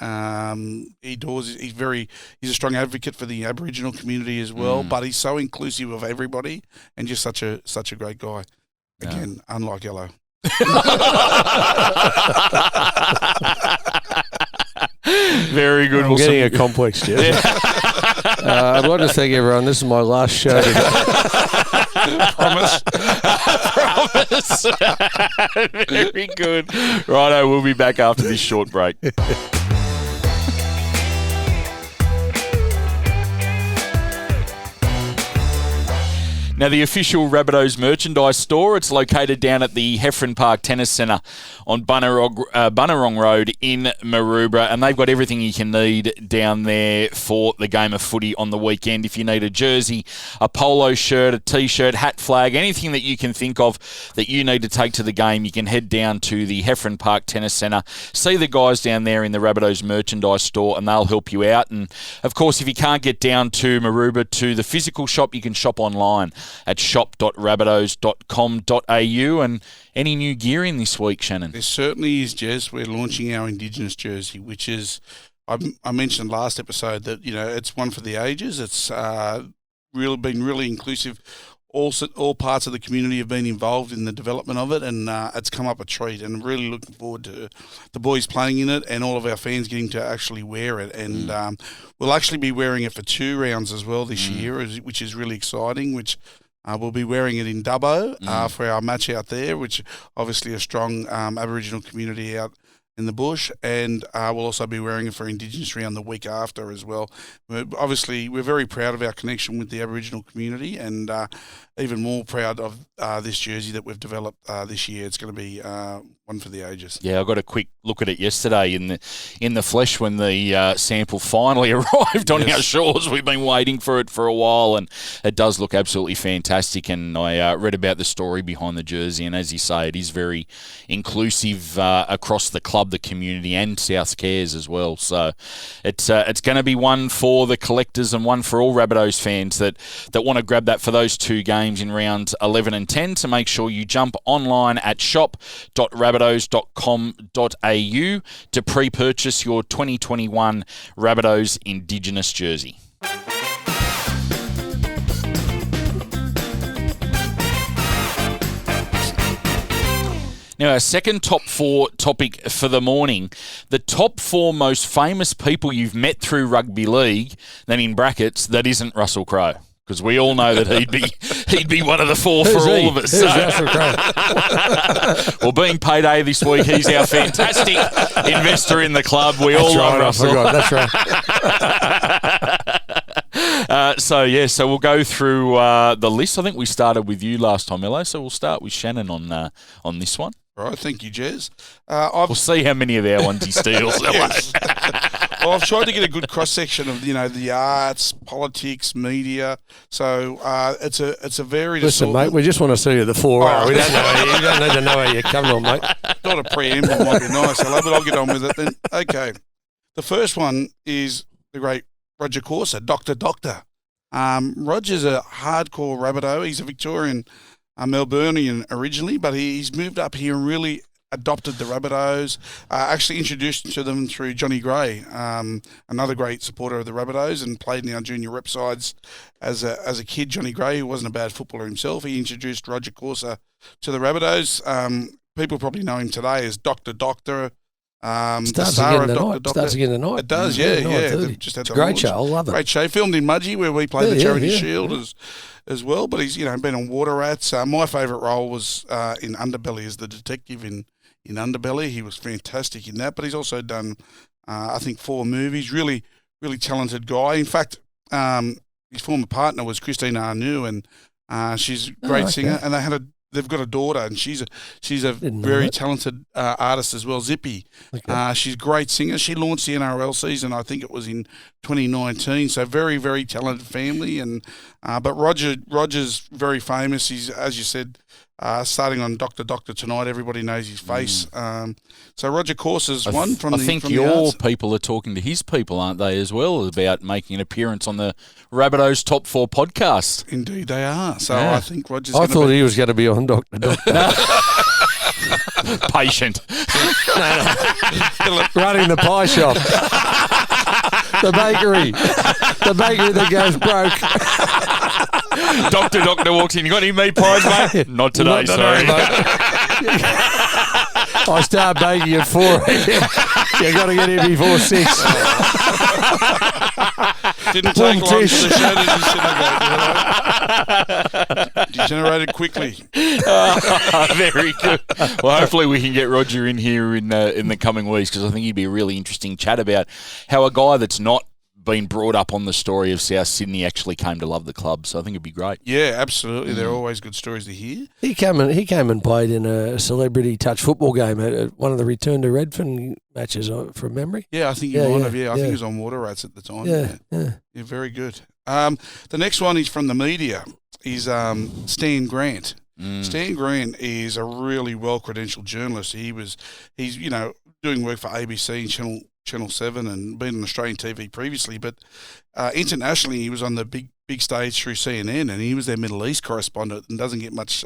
[SPEAKER 4] He's a strong advocate for the Aboriginal community as well, but he's so inclusive of everybody and just such a great guy. Again, unlike yellow.
[SPEAKER 2] Very good.
[SPEAKER 3] I'm getting a complex, Jed. I'd like to thank everyone. This is my last show today.
[SPEAKER 4] Promise.
[SPEAKER 2] Promise. Very good. Righto, we'll be back after this short break. Now, the official Rabbitohs merchandise store, it's located down at the Heffron Park Tennis Centre on Bunnerong Road in Maroubra, and they've got everything you can need down there for the game of footy on the weekend. If you need a jersey, a polo shirt, a T-shirt, hat, flag, anything that you can think of that you need to take to the game, you can head down to the Heffron Park Tennis Centre, see the guys down there in the Rabbitohs merchandise store, and they'll help you out. And, of course, if you can't get down to Maroubra to the physical shop, you can shop online at shop.rabbitohs.com.au. And any new gear in this week, Shannon?
[SPEAKER 4] There certainly is, Jez. We're launching our Indigenous jersey, which is, I mentioned last episode that, it's one for the ages. It's really been really inclusive. All parts of the community have been involved in the development of it, and it's come up a treat. And I'm really looking forward to the boys playing in it and all of our fans getting to actually wear it. And we'll actually be wearing it for 2 rounds as well this year, which is really exciting, which we'll be wearing it in Dubbo for our match out there, which obviously a strong Aboriginal community out in the bush, and we'll also be wearing it for Indigenous round the week after as well. We're very proud of our connection with the Aboriginal community, and even more proud of this jersey that we've developed this year. It's going to be one for the ages.
[SPEAKER 2] Yeah, I got a quick look at it yesterday in the flesh when the sample finally arrived on our shores. We've been waiting for it for a while, and it does look absolutely fantastic. And I read about the story behind the jersey, and as you say, it is very inclusive across the club, the community, and South Cares as well. So it's going to be one for the collectors and one for all Rabbitohs fans that want to grab that for those 2 games in rounds 11 and 10. So make sure you jump online at shop.rabbitohs.com.au to pre-purchase your 2021 Rabbitohs Indigenous jersey. Now, our second top 4 topic for the morning, the top 4 most famous people you've met through rugby league, then in brackets, that isn't Russell Crowe. Because we all know that he'd be one of the 4 for all of us.
[SPEAKER 3] Who's Russell Crowe?
[SPEAKER 2] Well, being payday this week, he's our fantastic investor in the club. We all love Russell.
[SPEAKER 3] That's right.
[SPEAKER 2] So we'll go through the list. I think we started with you last time, Ello, so we'll start with Shannon on this one.
[SPEAKER 4] All right, thank you, Jez.
[SPEAKER 2] We'll see how many of our ones he steals.
[SPEAKER 4] Yes. Well, I've tried to get a good cross-section of, the arts, politics, media. So it's a varied
[SPEAKER 3] Listen,
[SPEAKER 4] assortment.
[SPEAKER 3] mate, we just want to see you the 4 hour. We don't know. You don't need to know how you're coming on, mate.
[SPEAKER 4] Not a preamble might be nice, but I'll get on with it then. Okay. The first one is the great Roger Corser, Dr. Roger's a hardcore Rabbitoh. He's a Victorian Melburnian originally, but he's moved up here and really adopted the Rabbitohs, actually introduced to them through Johnny Gray, another great supporter of the Rabbitohs, and played in our junior rep sides as a kid. Johnny Gray, who wasn't a bad footballer himself, he introduced Roger Corser to the Rabbitohs. People probably know him today as Dr.
[SPEAKER 3] Starts again tonight.
[SPEAKER 4] It does, yeah. They've just had
[SPEAKER 3] it's a great show. I love it.
[SPEAKER 4] Great show. Filmed in Mudgee, where we played the Charity Shield as well. But he's been on Water Rats. My favourite role was in Underbelly as the detective in Underbelly. He was fantastic in that. But he's also done, I think, 4 movies. Really, really talented guy. In fact, his former partner was Christine Arnoux, and she's a great singer. And they've got a daughter, and she's a very talented artist as well, Zippy. Okay. She's a great singer. She launched the NRL season, I think it was in 2019. So very, very talented family. And but Roger's very famous. He's, as you said, starting on Dr. tonight. Everybody knows his face. So Roger Corser's one from the I
[SPEAKER 2] think
[SPEAKER 4] from
[SPEAKER 2] your
[SPEAKER 4] the
[SPEAKER 2] people are talking to his people, aren't they, as well, about making an appearance on the Rabbitohs Top 4 podcast?
[SPEAKER 4] Indeed they are. So I think Roger's
[SPEAKER 3] I thought he was going to be on Dr.
[SPEAKER 2] Patient.
[SPEAKER 3] Running the pie shop. The bakery that goes broke.
[SPEAKER 2] Doctor walks in. You got any meat pies, mate? Not today, sorry.
[SPEAKER 3] I start baking at 4 a.m. You got to get here before 6.
[SPEAKER 4] Didn't take long for the show to disintegrate. Degenerated quickly.
[SPEAKER 2] Very good. Well, hopefully we can get Roger in here in the coming weeks, because I think he'd be a really interesting chat about how a guy that's not been brought up on the story of South Sydney actually came to love the club. So I think it'd be great.
[SPEAKER 4] Yeah, absolutely. They're always good stories to hear.
[SPEAKER 3] He came and played in a celebrity touch football game at one of the return to Redfern matches from memory.
[SPEAKER 4] Yeah, I think he might have. Yeah, I think he was on Water Rats at the time. Yeah, very good. The next one is from the media. Is Stan Grant. Stan Grant is a really well-credentialed journalist. He's doing work for ABC and Channel 7 and been on Australian TV previously, but internationally he was on the big stage through CNN, and he was their Middle East correspondent and doesn't get much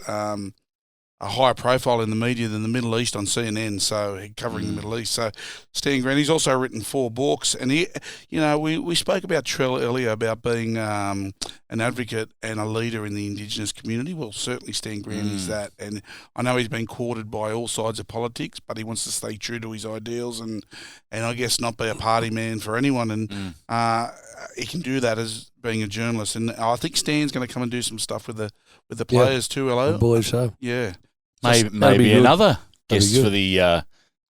[SPEAKER 4] a higher profile in the media than the Middle East on CNN, so covering the Middle East. So Stan Grant, he's also written 4 books, and he, we spoke about Trell earlier about being an advocate and a leader in the Indigenous community. Well, certainly Stan Grant is that, and I know he's been courted by all sides of politics, but he wants to stay true to his ideals and I guess not be a party man for anyone, and he can do that as being a journalist. And I think Stan's going to come and do some stuff with the players too. Hello,
[SPEAKER 3] I believe so.
[SPEAKER 4] Yeah.
[SPEAKER 2] Maybe another guest for the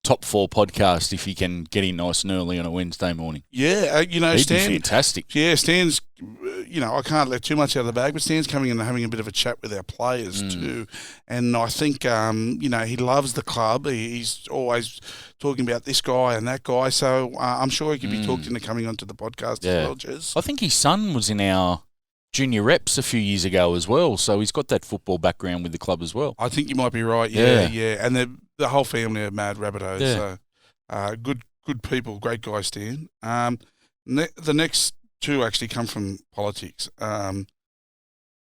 [SPEAKER 2] Top 4 podcast if you can get in nice and early on a Wednesday morning.
[SPEAKER 4] Yeah,
[SPEAKER 2] He'd
[SPEAKER 4] Stan.
[SPEAKER 2] be fantastic.
[SPEAKER 4] Yeah, Stan's, I can't let too much out of the bag, but Stan's coming in and having a bit of a chat with our players too. And I think, he loves the club. He's always talking about this guy and that guy. So I'm sure he could be talked into coming onto the podcast as well, Jez.
[SPEAKER 2] I think his son was in our junior reps a few years ago as well, so he's got that football background with the club as well.
[SPEAKER 4] I think you might be right. Yeah. And the whole family are mad Rabbitohs.
[SPEAKER 2] Yeah.
[SPEAKER 4] So good people, great guy, Stan. The next 2 actually come from politics. Bob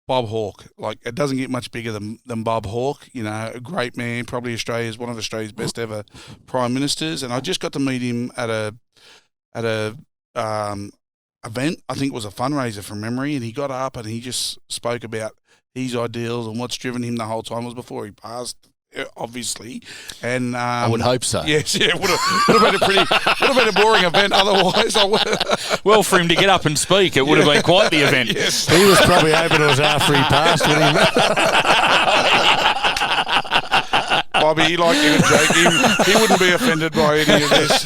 [SPEAKER 4] Hawke, it doesn't get much bigger than Bob Hawke. A great man, probably one of Australia's best ever prime ministers. And I just got to meet him at a event. I think it was a fundraiser from memory, and he got up and he just spoke about his ideals and what's driven him the whole time. It was before he passed, obviously, and
[SPEAKER 2] I would hope so.
[SPEAKER 4] Yes, yeah, would have been a boring event otherwise.
[SPEAKER 2] Well, for him to get up and speak, it would have been quite the event.
[SPEAKER 4] Yes.
[SPEAKER 3] He was probably hoping it was after he passed with him.
[SPEAKER 4] Bobby, like you to joke, he wouldn't be offended by any of this.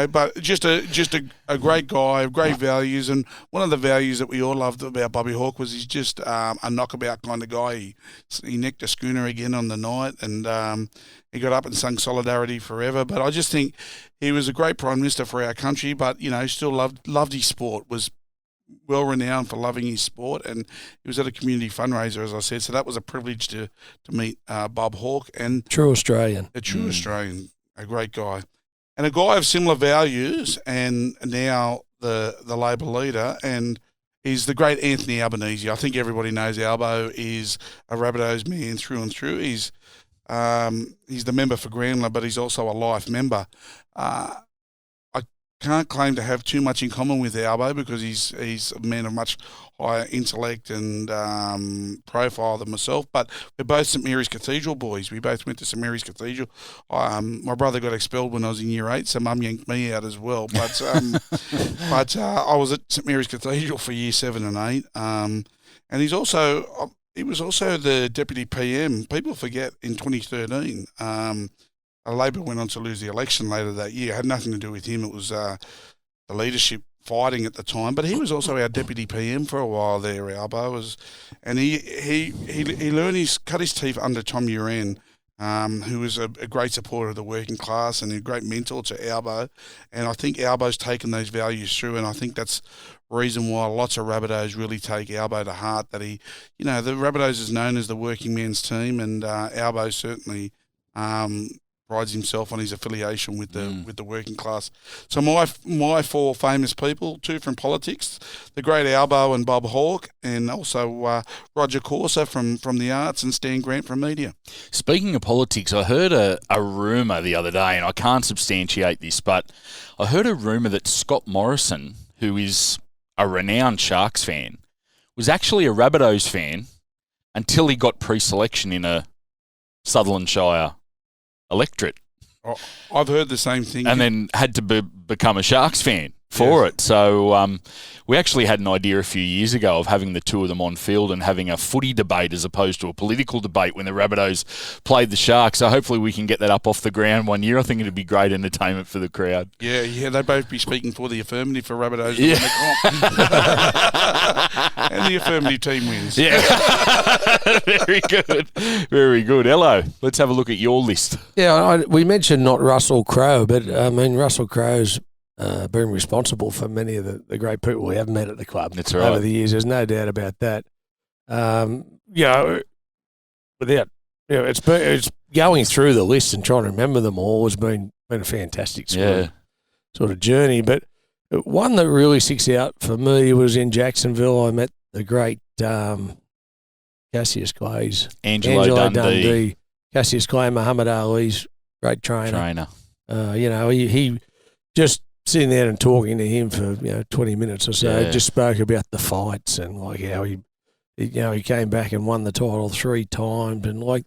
[SPEAKER 4] But just a great guy, great values, and one of the values that we all loved about Bobby Hawke was he's just a knockabout kind of guy. He nicked a schooner again on the night, and he got up and sung Solidarity Forever. But I just think he was a great Prime Minister for our country, but, still loved his sport, was well renowned for loving his sport, and he was at a community fundraiser, as I said. So that was a privilege to meet Bob Hawke, and
[SPEAKER 3] true Australian,
[SPEAKER 4] Australian, a great guy, and a guy of similar values, and now the Labor leader, and he's the great Anthony Albanese. I think everybody knows Albo is a Rabbitohs man through and through. He's the member for Grandler, but he's also a life member. Can't claim to have too much in common with Albo because he's a man of much higher intellect and profile than myself. But we're both St Mary's Cathedral boys. We both went to St Mary's Cathedral. My brother got expelled when I was in year 8, so Mum yanked me out as well. But I was at St Mary's Cathedral for year 7 and 8. And he was also the deputy PM. People forget in 2013. Labor went on to lose the election later that year. It had nothing to do with him. It was the leadership fighting at the time. But he was also our deputy PM for a while there, Albo was, and he cut his teeth under Tom Uran, who was a great supporter of the working class and a great mentor to Albo. And I think Albo's taken those values through, and I think that's the reason why lots of Rabbitohs really take Albo to heart. That the Rabbitohs is known as the working man's team, and Albo certainly prides himself on his affiliation with the working class. So my 4 famous people, 2 from politics, the great Albo and Bob Hawke, and also Roger Corser from the arts, and Stan Grant from media.
[SPEAKER 2] Speaking of politics, I heard a rumour the other day, and I can't substantiate this, but I heard a rumour that Scott Morrison, who is a renowned Sharks fan, was actually a Rabbitohs fan until he got pre-selection in a Sutherland Shire electorate.
[SPEAKER 4] Oh, I've heard the same thing.
[SPEAKER 2] And then had to become a Sharks fan for it. So we actually had an idea a few years ago of having the two of them on field and having a footy debate as opposed to a political debate when the Rabbitohs played the Sharks. So hopefully we can get that up off the ground one year. I think it'd be great entertainment for the crowd.
[SPEAKER 4] Yeah, they'd both be speaking for the affirmative for Rabbitohs
[SPEAKER 2] Yeah.
[SPEAKER 4] and the affirmative team wins.
[SPEAKER 2] Yeah. Very good. Very good. Hello. Let's have a look at your list.
[SPEAKER 3] Yeah, we mentioned not Russell Crowe, but I mean, Russell Crowe's been responsible for many of the great people we have met at the club
[SPEAKER 2] That's right.
[SPEAKER 3] over the years. There's no doubt about that. It's going through the list and trying to remember them all has been a fantastic sort of journey. But one that really sticks out for me was in Jacksonville. I met the great Cassius Clay's
[SPEAKER 2] Angelo Dundee.
[SPEAKER 3] Cassius Clay, Muhammad Ali's great trainer. He just sitting there and talking to him for 20 minutes or so, just spoke about the fights and like how he came back and won the title 3 times, and like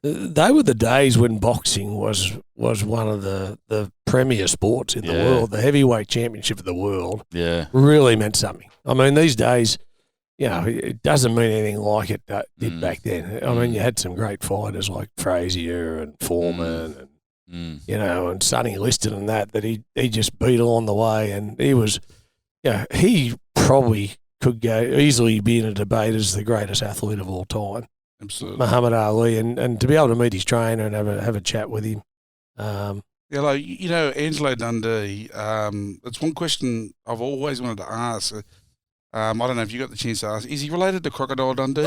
[SPEAKER 3] they were the days when boxing was one of the premier sports in the world. The heavyweight championship of the world really meant something. I mean, these days, it doesn't mean anything like it did back then. I mean, you had some great fighters like Frazier and Foreman and and Sonny Liston and that he just beat along the way, and he was, he probably could easily be in a debate as the greatest athlete of all time.
[SPEAKER 4] Absolutely.
[SPEAKER 3] Muhammad Ali, and to be able to meet his trainer and have a chat with him.
[SPEAKER 4] Angelo Dundee, it's one question I've always wanted to ask. I don't know if you got the chance to ask, is he related to Crocodile Dundee?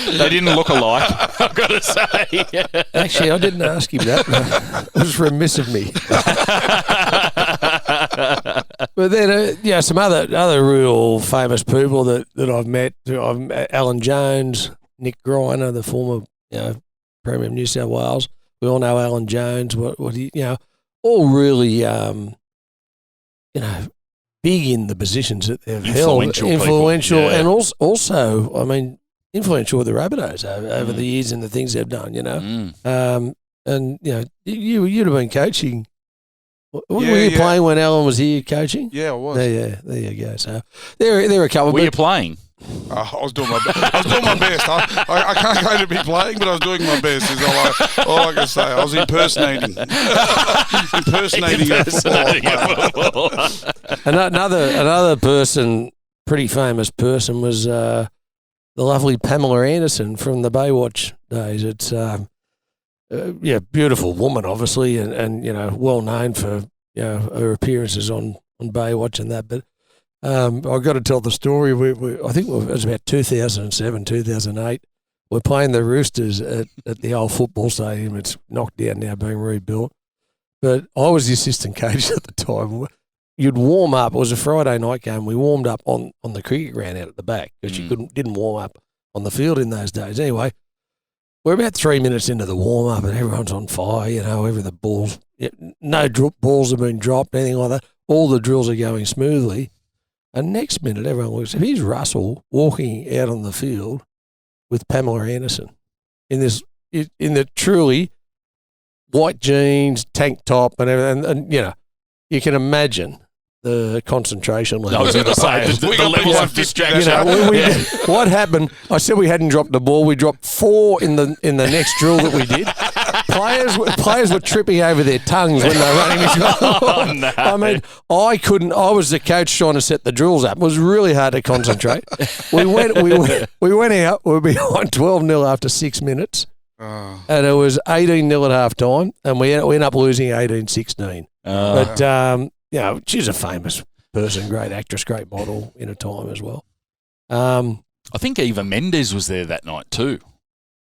[SPEAKER 2] They didn't look alike, I've got to say.
[SPEAKER 3] Actually, I didn't ask him that. It was remiss of me. But then, some other real famous people that I've met. Alan Jones, Nick Greiner, the former Premier of New South Wales. We all know Alan Jones. What he all really big in the positions that they've held, influential, and also I mean, influential with the Rabbitohs over the years and the things they've done, and you'd have been coaching. Were you playing when Alan was here coaching?
[SPEAKER 4] Yeah, I was.
[SPEAKER 3] There you go. So there are a couple.
[SPEAKER 2] Were you playing?
[SPEAKER 4] I was doing my best. I can't claim to be playing, but I was doing my best. Is all I can say. I was impersonating a footballer.
[SPEAKER 3] Another person, pretty famous person, was the lovely Pamela Anderson from the Baywatch days. It's beautiful woman, obviously, and well known for her appearances on Baywatch and that. But I've got to tell the story. I think it was about 2007, 2008. We're playing the Roosters at the old football stadium. It's knocked down now, being rebuilt. But I was the assistant coach at the time. You'd warm up. It was a Friday night game. We warmed up on the cricket ground out at the back because you didn't warm up on the field in those days. Anyway, we're about 3 minutes into the warm up and everyone's on fire. Every the balls, no balls have been dropped, anything like that. All the drills are going smoothly. And next minute, everyone looks. Here's Russell walking out on the field with Pamela Anderson in the truly white jeans, tank top, and everything. And you can imagine the concentration level.
[SPEAKER 2] I was going to say the levels of distraction.
[SPEAKER 3] What happened? I said we hadn't dropped the ball. We dropped 4 in the next drill that we did. Players were tripping over their tongues when they were running this ball.
[SPEAKER 2] Oh, no.
[SPEAKER 3] I mean, I couldn't. I was the coach trying to set the drills up. It was really hard to concentrate. We went out. We were behind 12-0 after 6 minutes, and it was 18-0 at half time, and we ended up losing 18-16. But she's a famous person, great actress, great model in a time as well.
[SPEAKER 2] I think Eva Mendes was there that night too.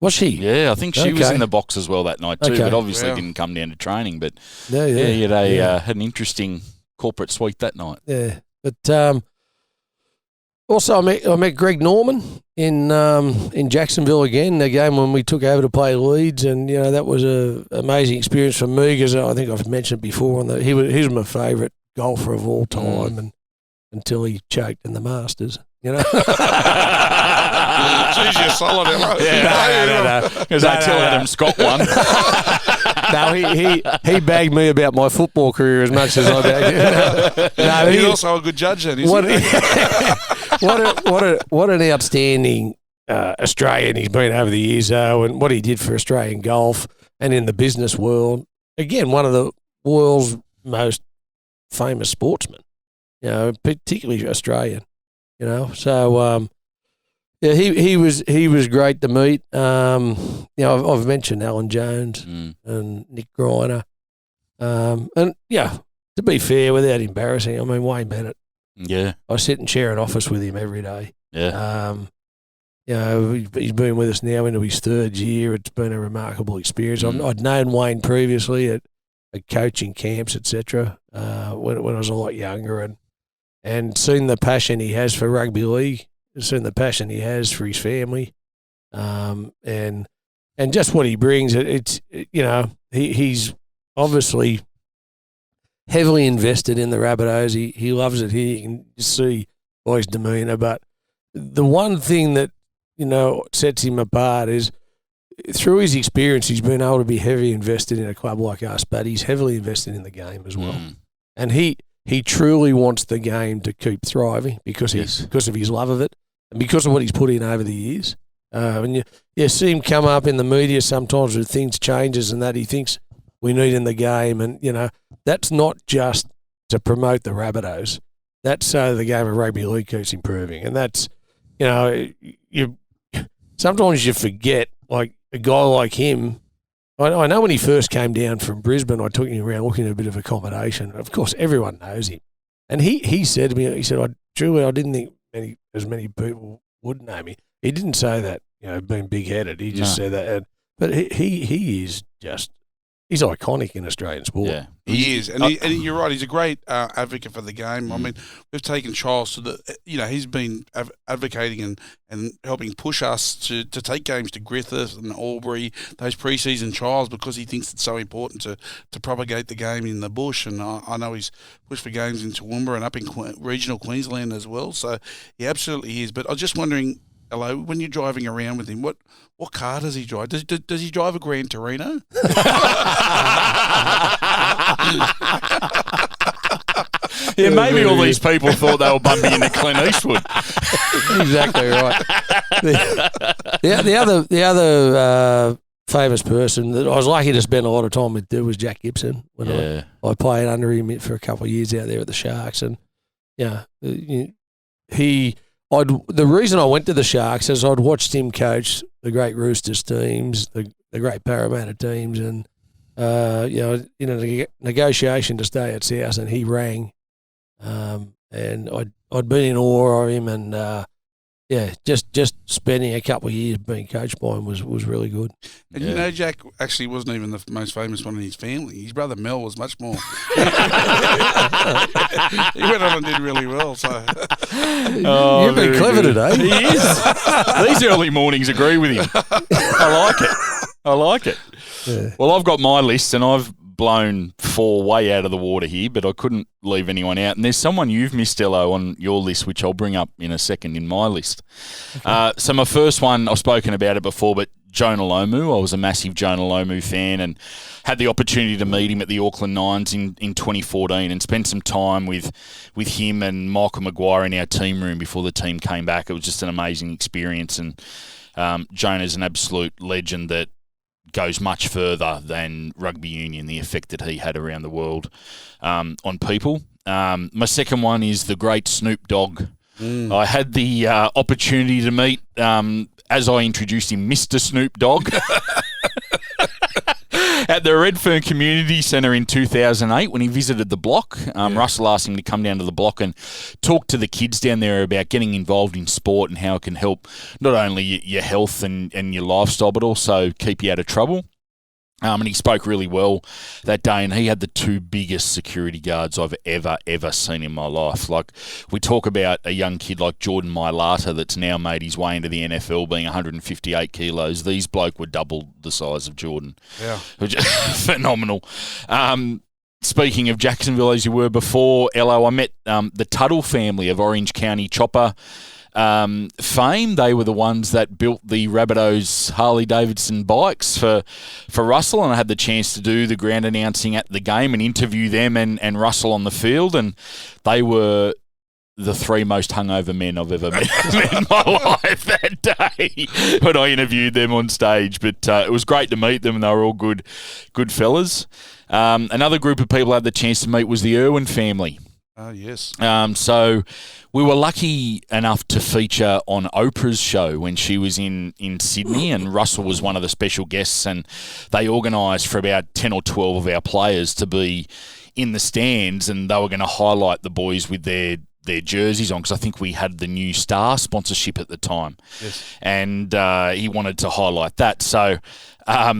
[SPEAKER 3] Was she?
[SPEAKER 2] Yeah, I think she was in the box as well that night too, but obviously didn't come down to training. But had an interesting corporate suite that night.
[SPEAKER 3] Yeah, but also I met Greg Norman in Jacksonville again, the game when we took over to play Leeds, and that was an amazing experience for me because I think I've mentioned before. He was my favourite golfer of all time, and until he choked in the Masters, you know.
[SPEAKER 4] Jeez, you're solid, Emma.
[SPEAKER 2] No. Because until Adam Scott won.
[SPEAKER 3] No, he bagged me about my football career as much as I bagged. No,
[SPEAKER 4] he's also a good judge then, isn't he?
[SPEAKER 3] What an outstanding Australian he's been over the years, though, and what he did for Australian golf and in the business world. Again, one of the world's most famous sportsmen, you know, particularly Australian, you know. So, yeah, he was great to meet. You know, I've mentioned Alan Jones and Nick Greiner. And, yeah, to be fair, without embarrassing, I mean, Wayne Bennett.
[SPEAKER 2] Yeah.
[SPEAKER 3] I sit and share an office with him every day.
[SPEAKER 2] Yeah.
[SPEAKER 3] You know, he's been with us now into his third year. It's been a remarkable experience. I'd known Wayne previously at coaching camps, etc. When I was a lot younger, and seen the passion he has for rugby league, seen the passion he has for his family, and just what he brings. It's you know, he's obviously heavily invested in the Rabbitohs. He loves it here. You can just see by his demeanour. But the one thing that, you know, sets him apart is through his experience, he's been able to be heavily invested in a club like us, but he's heavily invested in the game as well. And he truly wants the game to keep thriving because of his love of it and because of what he's put in over the years. And you see him come up in the media sometimes with things changes and that he thinks we need in the game. And, you know, that's not just to promote the Rabbitohs. That's so the game of rugby league keeps improving. And that's, you know, sometimes you forget, like a guy like him. I know when he first came down from Brisbane, I took him around looking at a bit of accommodation. Of course, everyone knows him. And he said to me, he said, I didn't think as many people would know me. He didn't say that, you know, being big-headed. He just said that. But he is just, he's iconic in Australian sport.
[SPEAKER 4] Yeah, he is. And you're right, he's a great advocate for the game. I mean, we've taken Charles to the, you know, he's been advocating and helping push us to take games to Griffith and Albury, those pre-season trials, because he thinks it's so important to propagate the game in the bush. And I know he's pushed for games in Toowoomba and up in regional Queensland as well. So he absolutely is. But I was just wondering, hello, when you're driving around with him, what car does he drive? Does he drive a Gran Torino?
[SPEAKER 2] Yeah, maybe all these people thought they were bumping into Clint Eastwood.
[SPEAKER 3] Exactly right. The other famous person that I was lucky to spend a lot of time with was Jack Gibson. When I played under him for a couple of years out there at the Sharks, and the reason I went to the Sharks is I'd watched him coach the great Roosters teams, the great Parramatta teams, and you know, in a negotiation to stay at South, and he rang, and I'd been in awe of him, and just spending a couple of years being coached by him was really good.
[SPEAKER 4] And you know, Jack actually wasn't even the most famous one in his family. His brother Mel was much more. He went on and did really well. So
[SPEAKER 3] you've been clever today.
[SPEAKER 2] He is. These early mornings agree with him. I like it. Yeah. Well, I've got my list, and I've blown 4 way out of the water here, but I couldn't leave anyone out. And there's someone you've missed, Ello, on your list, which I'll bring up in a second in my list. Okay. So my first one, I've spoken about it before, but Jonah Lomu. I was a massive Jonah Lomu fan and had the opportunity to meet him at the Auckland Nines in 2014 and spend some time with him and Michael Maguire in our team room before the team came back. It was just an amazing experience, and Jonah's an absolute legend that goes much further than rugby union, the effect that he had around the world on people. My second one is the great Snoop Dogg. I had the opportunity to meet, as I introduced him, Mr. Snoop Dogg, at the Redfern Community Centre in 2008 when he visited the block. Russell asked him to come down to the block and talk to the kids down there about getting involved in sport and how it can help not only your health and your lifestyle, but also keep you out of trouble. And he spoke really well that day, and he had the 2 biggest security guards I've ever seen in my life. Like, we talk about a young kid like Jordan Mailata that's now made his way into the NFL being 158 kilos. These bloke were double the size of Jordan. Yeah. Which is phenomenal. speaking of Jacksonville, as you were before, Ello, I met the Tuttle family of Orange County Chopper fame. They were the ones that built the Rabbitohs Harley-Davidson bikes for Russell, and I had the chance to do the ground announcing at the game and interview them and Russell on the field, and they were the three most hungover men I've ever met in my life that day when I interviewed them on stage. But it was great to meet them, and they were all good fellas. Another group of people I had the chance to meet was the Irvin family.
[SPEAKER 4] Oh, yes.
[SPEAKER 2] So we were lucky enough to feature on Oprah's show when she was in Sydney, and Russell was one of the special guests, and they organised for about 10 or 12 of our players to be in the stands, and they were going to highlight the boys with their jerseys on, because I think we had the new Star sponsorship at the time.
[SPEAKER 4] Yes.
[SPEAKER 2] And he wanted to highlight that. So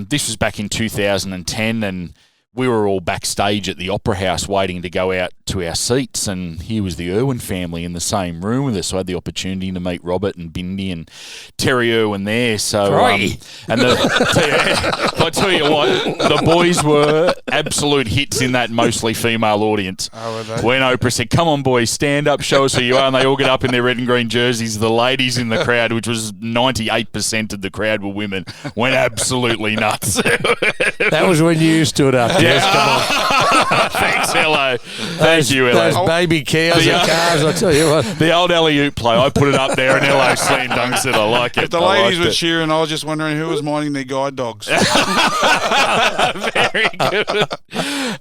[SPEAKER 2] this was back in 2010, and we were all backstage at the Opera House waiting to go out to our seats, and here was the Irvin family in the same room with us. So I had the opportunity to meet Robert and Bindi and Terry Irwin there. So I tell you what, the boys were absolute hits in that mostly female audience.
[SPEAKER 4] Oh, were they?
[SPEAKER 2] When Oprah said, "Come on, boys, stand up, show us who you are," and they all get up in their red and green jerseys, the ladies in the crowd, which was 98% of the crowd were women, went absolutely nuts.
[SPEAKER 3] That was when you stood up.
[SPEAKER 2] Yeah.
[SPEAKER 3] Yes, come on.
[SPEAKER 2] Thanks, Hello. Thank you, Hello.
[SPEAKER 3] Those baby cows and cars, I tell you what.
[SPEAKER 2] The old alley-oop play, I put it up there, and Hello slam dunks it. I like it.
[SPEAKER 4] If the ladies were cheering, I was just wondering who was minding their guide dogs.
[SPEAKER 2] Very good.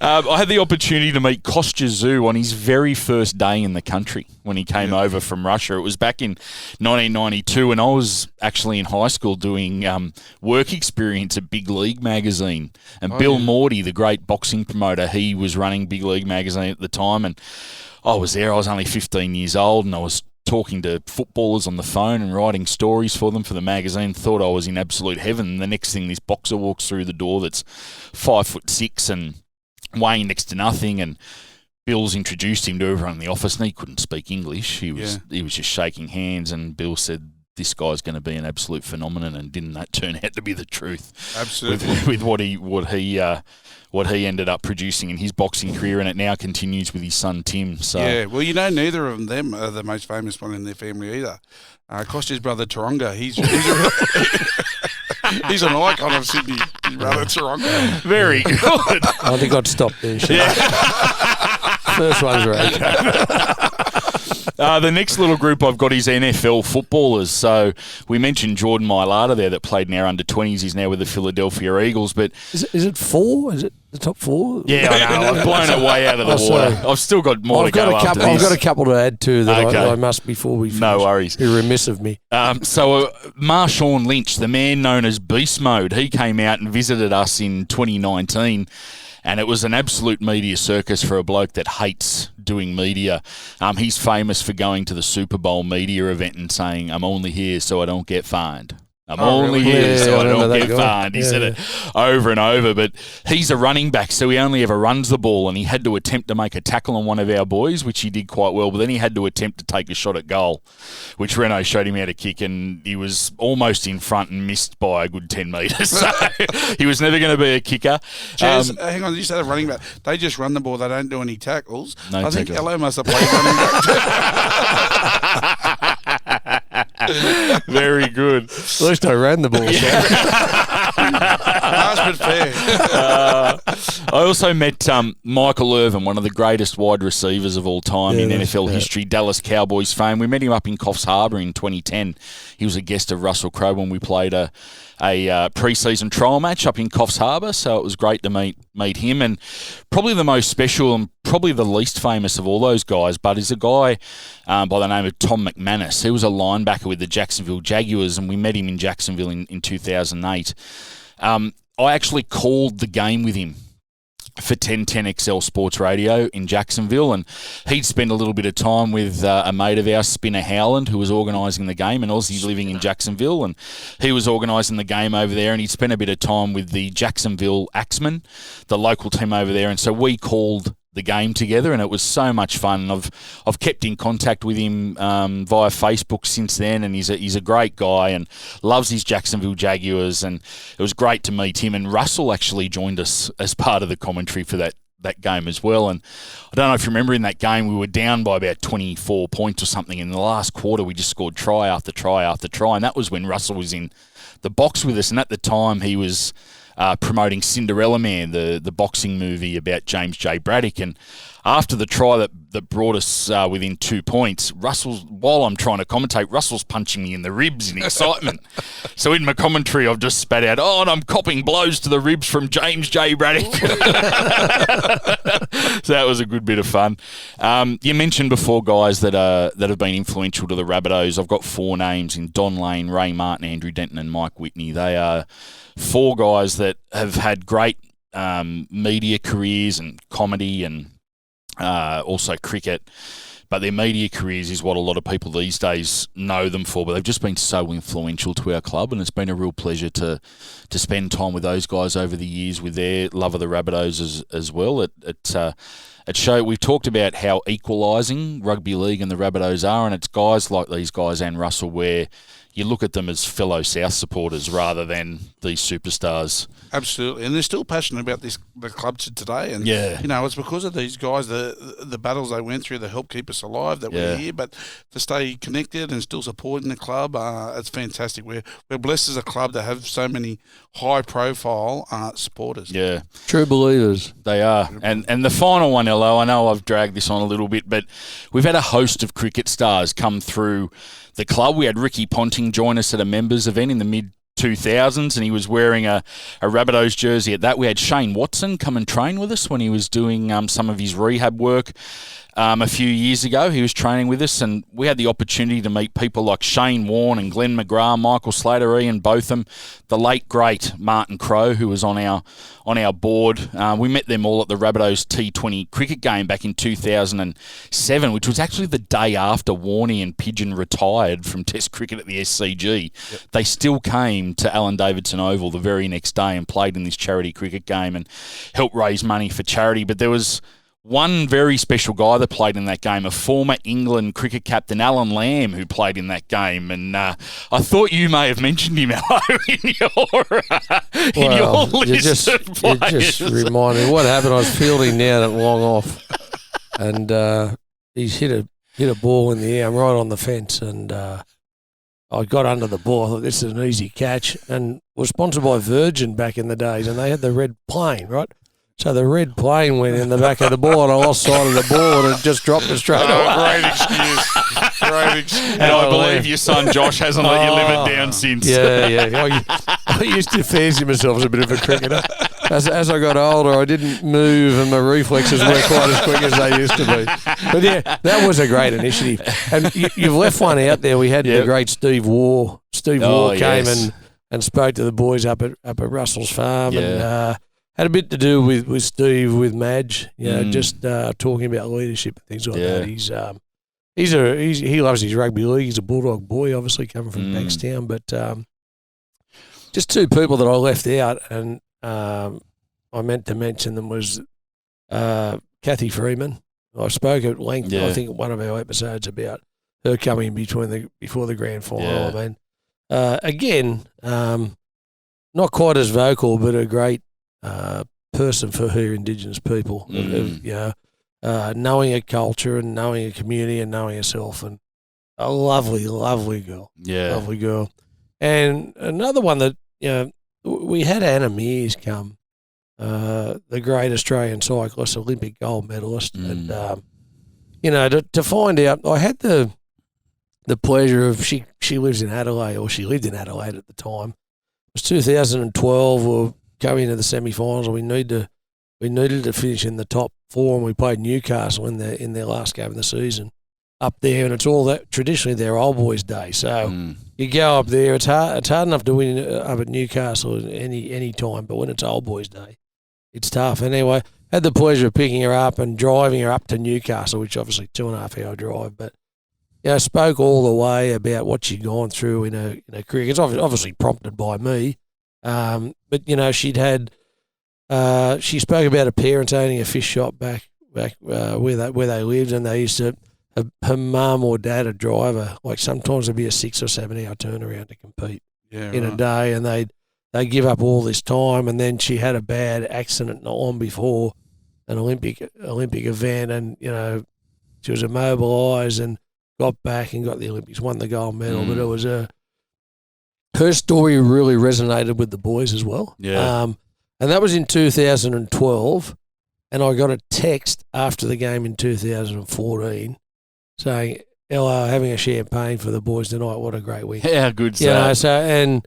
[SPEAKER 2] I had the opportunity to meet Kostya Zoo on his very first day in the country when he came over from Russia. It was back in 1992, and I was actually in high school doing work experience at Big League magazine. And Bill Morty, the great boxing promoter, he was running Big League magazine at the time, and I was there. I was only 15 years old, and I was talking to footballers on the phone and writing stories for them for the magazine. Thought I was in absolute heaven. And the next thing, this boxer walks through the door that's 5'6" and weighing next to nothing, and Bill's introduced him to everyone in the office, and he couldn't speak English. He was just shaking hands, and Bill said, "This guy's going to be an absolute phenomenon," and didn't that turn out to be the truth?
[SPEAKER 4] Absolutely.
[SPEAKER 2] With what he ended up producing in his boxing career, and it now continues with his son Tim. So
[SPEAKER 4] yeah, well, neither of them are the most famous one in their family either. Kostya's brother Taronga, he's he's an icon of Sydney. His brother Taronga.
[SPEAKER 2] Very good.
[SPEAKER 3] I think I'd stop there. First ones were okay.
[SPEAKER 2] The next little group I've got is NFL footballers. So we mentioned Jordan Mailata there that played in our under-20s. He's now with the Philadelphia Eagles. But
[SPEAKER 3] is it four? Is it the top four?
[SPEAKER 2] Yeah, I know. I've blown it way out of the water. I've still got more to go after this.
[SPEAKER 3] I've got a couple to add too that I must before we finish.
[SPEAKER 2] No worries.
[SPEAKER 3] Be remiss of me.
[SPEAKER 2] So Marshawn Lynch, the man known as Beast Mode, he came out and visited us in 2019. And it was an absolute media circus for a bloke that hates doing media. He's famous for going to the Super Bowl media event and saying, "I'm only here so I don't get fined. I'm only here so I don't get fined." He said it over and over, but he's a running back, so he only ever runs the ball, and he had to attempt to make a tackle on one of our boys, which he did quite well, but then he had to attempt to take a shot at goal, which Reno showed him how to kick, and he was almost in front and missed by a good 10 metres, so he was never going to be a kicker.
[SPEAKER 4] Jez, hang on, you said a running back. They just run the ball, they don't do any tackles.
[SPEAKER 2] No
[SPEAKER 4] I think
[SPEAKER 2] tackles.
[SPEAKER 4] Ello must have played running back
[SPEAKER 2] Very good.
[SPEAKER 3] At least I ran the ball.
[SPEAKER 4] Harsh but fair.
[SPEAKER 2] I also met Michael Irvin, one of the greatest wide receivers of all time in NFL history, Dallas Cowboys fame. We met him up in Coffs Harbour in 2010. He was a guest of Russell Crowe when we played a pre-season trial match up in Coffs Harbour, so it was great to meet him. And probably the most special and probably the least famous of all those guys, but is a guy by the name of Tom Mcmanus. He was a linebacker with the Jacksonville Jaguars, and we met him in Jacksonville in 2008. I actually called the game with him for 1010XL Sports Radio in Jacksonville, and he'd spent a little bit of time with a mate of ours, Spinner Howland, who was organising the game, and Aussie's living in Jacksonville, and he was organising the game over there, and he'd spent a bit of time with the Jacksonville Axemen, the local team over there, and so we called the game together, and it was so much fun. I've kept in contact with him via Facebook since then, and he's a great guy and loves his Jacksonville Jaguars, and it was great to meet him. And Russell actually joined us as part of the commentary for that that game as well. And I don't know if you remember in that game, we were down by about 24 points or something. In the last quarter, we just scored try after try after try. And that was when Russell was in the box with us. And at the time, he was promoting Cinderella Man, the boxing movie about James J. Braddock. And after the try that brought us within 2 points, while I'm trying to commentate, Russell's punching me in the ribs in excitement. So in my commentary, I've just spat out, and I'm copping blows to the ribs from James J. Braddock. So that was a good bit of fun. You mentioned before, guys, that have been influential to the Rabbitohs. I've got 4 names in Don Lane, Ray Martin, Andrew Denton and Mike Whitney. They are 4 guys that have had great media careers and comedy and also cricket, but their media careers is what a lot of people these days know them for, but they've just been so influential to our club, and it's been a real pleasure to spend time with those guys over the years with their love of the Rabbitohs as well. It showed, we've talked about how equalising rugby league and the Rabbitohs are, and it's guys like these guys and Russell where you look at them as fellow South supporters rather than these superstars.
[SPEAKER 4] Absolutely, and they're still passionate about the club to today. And it's because of these guys, the battles they went through that helped keep us alive, that we're here. But to stay connected and still supporting the club, it's fantastic. We're blessed as a club to have so many high-profile supporters.
[SPEAKER 2] Yeah,
[SPEAKER 3] true believers.
[SPEAKER 2] They are. And the final one, Ello, I know I've dragged this on a little bit, but we've had a host of cricket stars come through the club. We had Ricky Ponting join us at a members event in the mid-2000s, and he was wearing a Rabbitohs jersey at that. We had Shane Watson come and train with us when he was doing some of his rehab work a few years ago. He was training with us, and we had the opportunity to meet people like Shane Warne and Glenn McGrath, Michael Slater, Ian Botham, the late, great Martin Crowe, who was on our board. We met them all at the Rabbitohs T20 cricket game back in 2007, which was actually the day after Warney and Pigeon retired from Test cricket at the SCG. Yep. They still came to Alan Davidson Oval the very next day and played in this charity cricket game and helped raise money for charity. But there was one very special guy that played in that game, a former England cricket captain, Alan Lamb, who played in that game. And I thought you may have mentioned him, in your list of players.
[SPEAKER 3] You just reminded me what happened. I was fielding down at long off, and he's hit a ball in the air. I'm right on the fence, and I got under the ball. I thought this is an easy catch, and was sponsored by Virgin back in the days, and they had the red plane, right? So the red plane went in the back of the ball, and I lost sight of the ball, and it just dropped it straight away.
[SPEAKER 4] Great excuse. Great excuse.
[SPEAKER 2] And I believe your son Josh hasn't let you live it down since.
[SPEAKER 3] Yeah. I used to fancy myself as a bit of a cricketer. As I got older, I didn't move, and my reflexes weren't quite as quick as they used to be. But yeah, that was a great initiative. And you've left one out there. We had the great Steve Waugh. Steve Waugh came and spoke to the boys up at Russell's farm, and had a bit to do with Steve, with Madge, just talking about leadership and things like that. He loves his rugby league. He's a Bulldog boy, obviously coming from Bankstown. But just 2 people that I left out, and I meant to mention them, was Kathy Freeman. I spoke at length, I think, in one of our episodes about her coming before the grand final. I mean, again, not quite as vocal, but a great person for her Indigenous people, knowing a culture and knowing a community and knowing herself, and a lovely, lovely girl. Yeah, lovely girl. And another one that we had Anna Mears come, the great Australian cyclist, Olympic gold medalist, and to find out, I had the pleasure of she lives in Adelaide, or she lived in Adelaide at the time. It was 2012. We were going into the semi-finals, and we needed to finish in the top 4, and we played Newcastle in their last game of the season up there, and it's all that traditionally their old boys' day. So you go up there, it's hard enough to win up at Newcastle any time, but when it's old boys' day, it's tough. Anyway, had the pleasure of picking her up and driving her up to Newcastle, which obviously 2.5 hour drive, but spoke all the way about what she'd gone through in her career. It's obviously prompted by me. But she'd had she spoke about her parents owning a fish shop back where they lived, and they used to her mum or dad a driver. Like sometimes it'd be a 6 or 7 hour turnaround to compete in a day, and they give up all this time. And then she had a bad accident not long before, an Olympic event, and she was immobilised and got back and got the Olympics, won the gold medal. But it was her story really resonated with the boys as well.
[SPEAKER 2] Yeah.
[SPEAKER 3] And that was in 2012, and I got a text after the game in 2014 saying, "Hello, having a champagne for the boys tonight. What a great week."
[SPEAKER 2] How good's that?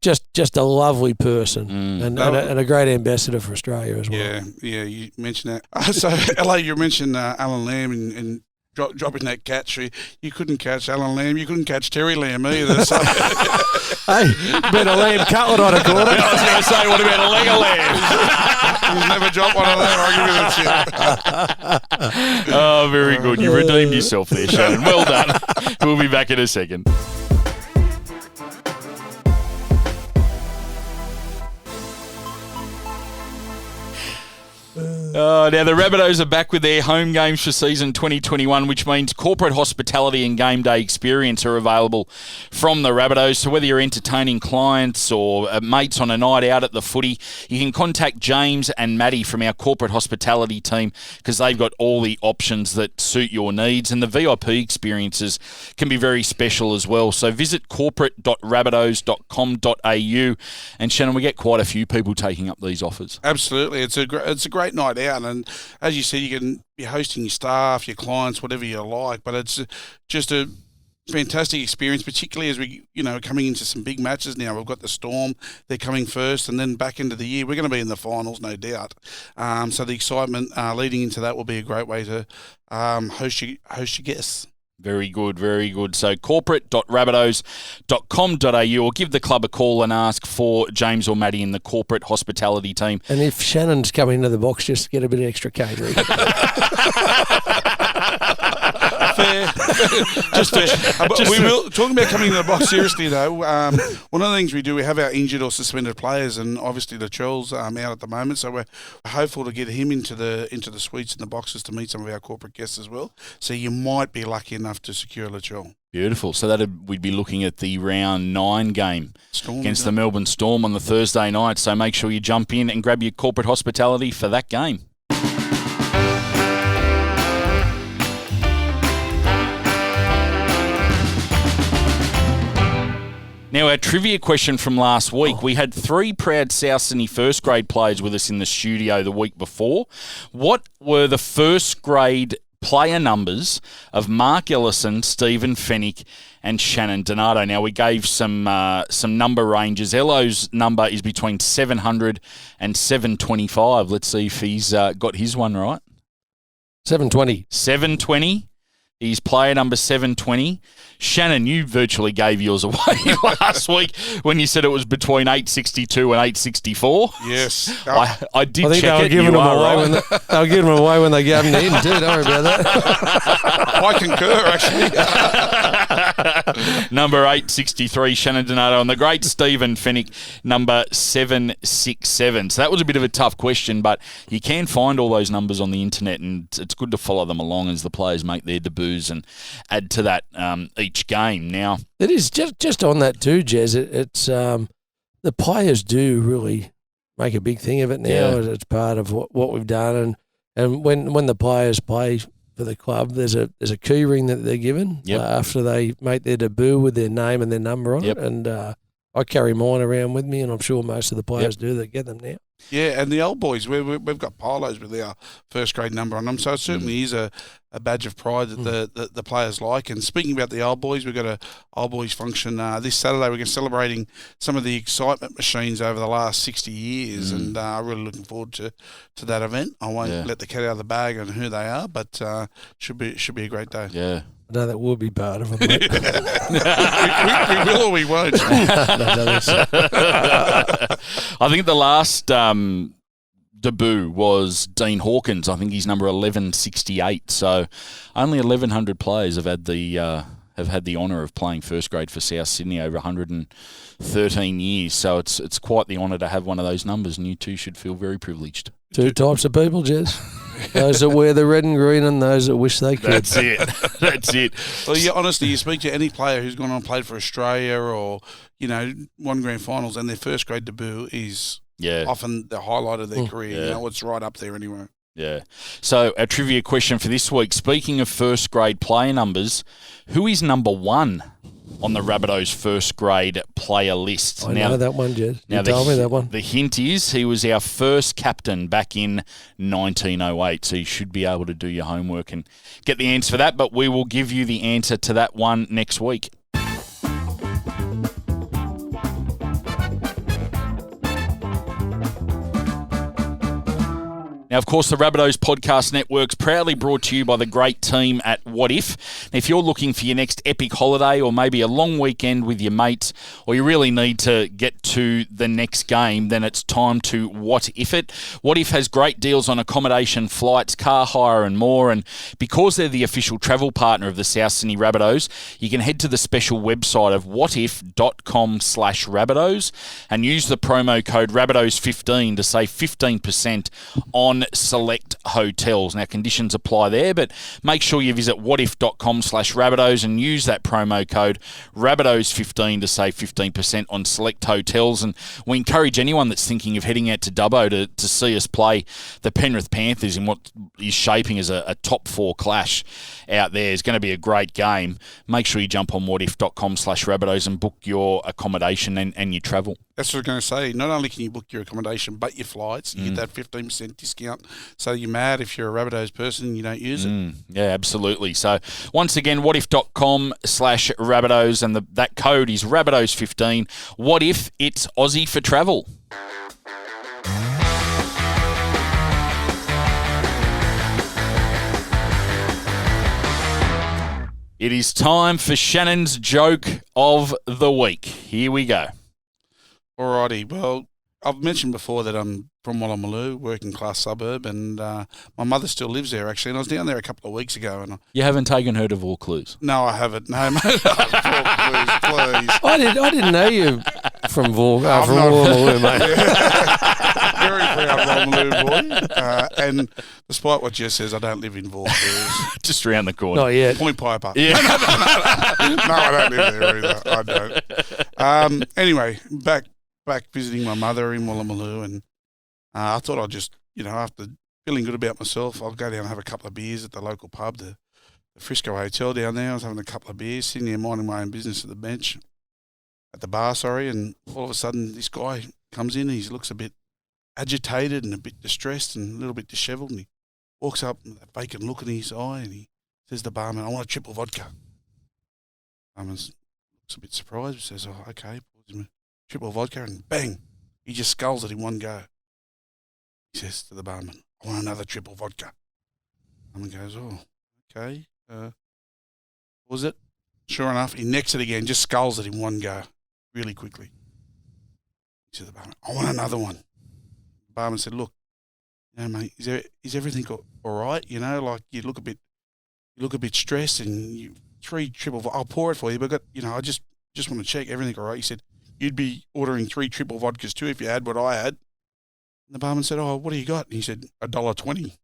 [SPEAKER 3] Just a lovely person and a great ambassador for Australia as well.
[SPEAKER 4] Yeah, you mentioned that. So, LA, you mentioned Alan Lamb and dropping that catch. You couldn't catch Alan Lamb. You couldn't catch Terry Lamb either. So.
[SPEAKER 3] Hey, better lamb cutlet I'd have caught it.
[SPEAKER 2] I was going to say, what about a leg of lamb?
[SPEAKER 4] He's never dropped one of them. I'll give you that shit.
[SPEAKER 2] Oh, very good. You redeemed yourself there, Shannon. Well done. We'll be back in a second. Now, the Rabbitohs are back with their home games for season 2021, which means corporate hospitality and game day experience are available from the Rabbitohs. So whether you're entertaining clients or mates on a night out at the footy, you can contact James and Maddie from our corporate hospitality team because they've got all the options that suit your needs. And the VIP experiences can be very special as well. So visit corporate.rabbitohs.com.au. And Shannon, we get quite a few people taking up these offers.
[SPEAKER 4] Absolutely. It's a great night out, and as you said, you can be hosting your staff, your clients, whatever you like, but it's just a fantastic experience, particularly as we, coming into some big matches now. We've got the Storm, they're coming first, and then back into the year, we're going to be in the finals, no doubt. So the excitement leading into that will be a great way to host your guests.
[SPEAKER 2] Very good, very good. So corporate.rabbitohs.com.au, or give the club a call and ask for James or Maddie in the corporate hospitality team.
[SPEAKER 3] And if Shannon's coming into the box, just get a bit of extra catering.
[SPEAKER 4] Fair. We will talking about coming into the box seriously though. One of the things we do, we have our injured or suspended players, and obviously Latrell's out at the moment, so we're hopeful to get him into the suites and the boxes to meet some of our corporate guests as well. So you might be lucky enough to secure Latrell.
[SPEAKER 2] Beautiful. So we'd be looking at the round 9 game against the Melbourne Storm on the Thursday night. So make sure you jump in and grab your corporate hospitality for that game. Now, our trivia question from last week, we had 3 proud South Sydney first grade players with us in the studio the week before. What were the first grade player numbers of Mark Ellison, Stephen Fennick and Shannon Donato? Now, we gave some number ranges. Ello's number is between 700 and 725. Let's see if he's got his one right.
[SPEAKER 3] 720.
[SPEAKER 2] 720. He's player number 720. Shannon, you virtually gave yours away last week when you said it was between 862 and 864.
[SPEAKER 4] Yes.
[SPEAKER 2] I did
[SPEAKER 3] I think
[SPEAKER 2] check it.
[SPEAKER 3] They were giving them away when they gave them the in too. Don't worry about that.
[SPEAKER 4] I concur, actually.
[SPEAKER 2] Number 863, Shannon Donato, and the great Stephen Fennick, number 767. So that was a bit of a tough question, but you can find all those numbers on the internet, and it's good to follow them along as the players make their debuts and add to that each game. Now,
[SPEAKER 3] it is just on that too, Jez. It's the players do really make a big thing of it now.
[SPEAKER 2] Yeah.
[SPEAKER 3] It's part of what we've done, and when the players play for the club, there's a key ring that they're given after they make their debut with their name and their number on it, and I carry mine around with me, and I'm sure most of the players do that get them now.
[SPEAKER 4] Yeah, and the old boys, we've got polos with our first grade number on them, so it certainly is a badge of pride that the players like. And speaking about the old boys, we've got a old boys function this Saturday. We're going to celebrating some of the excitement machines over the last 60 years, and I'm really looking forward to that event. I won't let the cat out of the bag on who they are, but should be a great day.
[SPEAKER 2] Yeah.
[SPEAKER 3] No, that will be part of it.
[SPEAKER 4] we will or we won't.
[SPEAKER 2] I think the last debut was Dean Hawkins. I think he's number 1168. So only 1,100 players have had the honour of playing first grade for South Sydney over 113 years. So it's quite the honour to have one of those numbers, and you two should feel very privileged.
[SPEAKER 3] 2 types of people, Jez. Those that wear the red and green and those that wish they could.
[SPEAKER 2] That's it. That's it.
[SPEAKER 4] Well, yeah, honestly, you speak to any player who's gone on and played for Australia or, won grand finals, and their first grade debut is often the highlight of their career.
[SPEAKER 2] Yeah.
[SPEAKER 4] You know, it's right up there anyway.
[SPEAKER 2] Yeah. So our trivia question for this week, speaking of first grade player numbers, who is number 1 on the Rabbitohs first grade player list?
[SPEAKER 3] I know that one, Jed. You told me that one.
[SPEAKER 2] The hint is he was our first captain back in 1908, so you should be able to do your homework and get the answer for that, but we will give you the answer to that one next week. Now, of course, the Rabbitohs Podcast Network's proudly brought to you by the great team at What If. Now, if you're looking for your next epic holiday or maybe a long weekend with your mates, or you really need to get to the next game, then it's time to What If it. What If has great deals on accommodation, flights, car hire and more, and because they're the official travel partner of the South Sydney Rabbitohs, you can head to the special website of whatif.com/Rabbitohs and use the promo code Rabbitohs15 to save 15% on select hotels. Now, conditions apply there, but make sure you visit whatif.com/Rabbitohs and use that promo code Rabbitohs15 to save 15% on select hotels. And we encourage anyone that's thinking of heading out to Dubbo to see us play the Penrith Panthers in what is shaping as a top 4 clash out there. It's going to be a great game. Make sure you jump on whatif.com/Rabbitohs and book your accommodation and your travel.
[SPEAKER 4] That's what I was going to say. Not only can you book your accommodation, but your flights. You get that 15% discount. So you're mad if you're a Rabbitohs person and you don't use it.
[SPEAKER 2] Yeah, absolutely. So once again, whatif.com/Rabbitohs, and that code is Rabbitohs15. What if it's Aussie for travel? It is time for Shannon's joke of the week. Here we go.
[SPEAKER 4] Alrighty, well, I've mentioned before that I'm from Woolloomooloo, working class suburb, and my mother still lives there actually. And I was down there a couple of weeks ago, and
[SPEAKER 2] You haven't taken her to Vaucluse?
[SPEAKER 4] no, I haven't. No, mate, please.
[SPEAKER 3] I didn't know you from
[SPEAKER 4] not.
[SPEAKER 3] Woolloomooloo, mate.
[SPEAKER 4] Very proud Woolloomooloo boy. And despite what Jess says, I don't live in Vaucluse.
[SPEAKER 2] Just around the corner.
[SPEAKER 3] Not yet.
[SPEAKER 4] Point Piper.
[SPEAKER 2] Yeah.
[SPEAKER 4] No, I don't live there either. I don't. Anyway, back visiting my mother in Woolloomooloo, and I thought I'd just, after feeling good about myself, I'll go down and have a couple of beers at the local pub, the Frisco Hotel down there. I was having a couple of beers, sitting there minding my own business at the bar, and all of a sudden this guy comes in, and he looks a bit agitated and a bit distressed and a little bit dishevelled, and he walks up with a vacant look in his eye, and he says to the barman, "I want a triple vodka." Barman looks a bit surprised, says, "Oh, okay." Triple vodka, and bang, he just sculls it in one go. He says to the barman, "I want another triple vodka." Barman goes, "Oh, okay. What was it?" Sure enough, he necks it again, just sculls it in one go, really quickly. He said to the barman, "I want another one." The barman said, "Look, mate, is everything all right? Like you look a bit stressed, and 3 triple. I'll pour it for you, but I just want to check everything all right." He said, "You'd be ordering 3 triple vodkas too if you had what I had." And the barman said, "Oh, what do you got?" And he said, $1.20.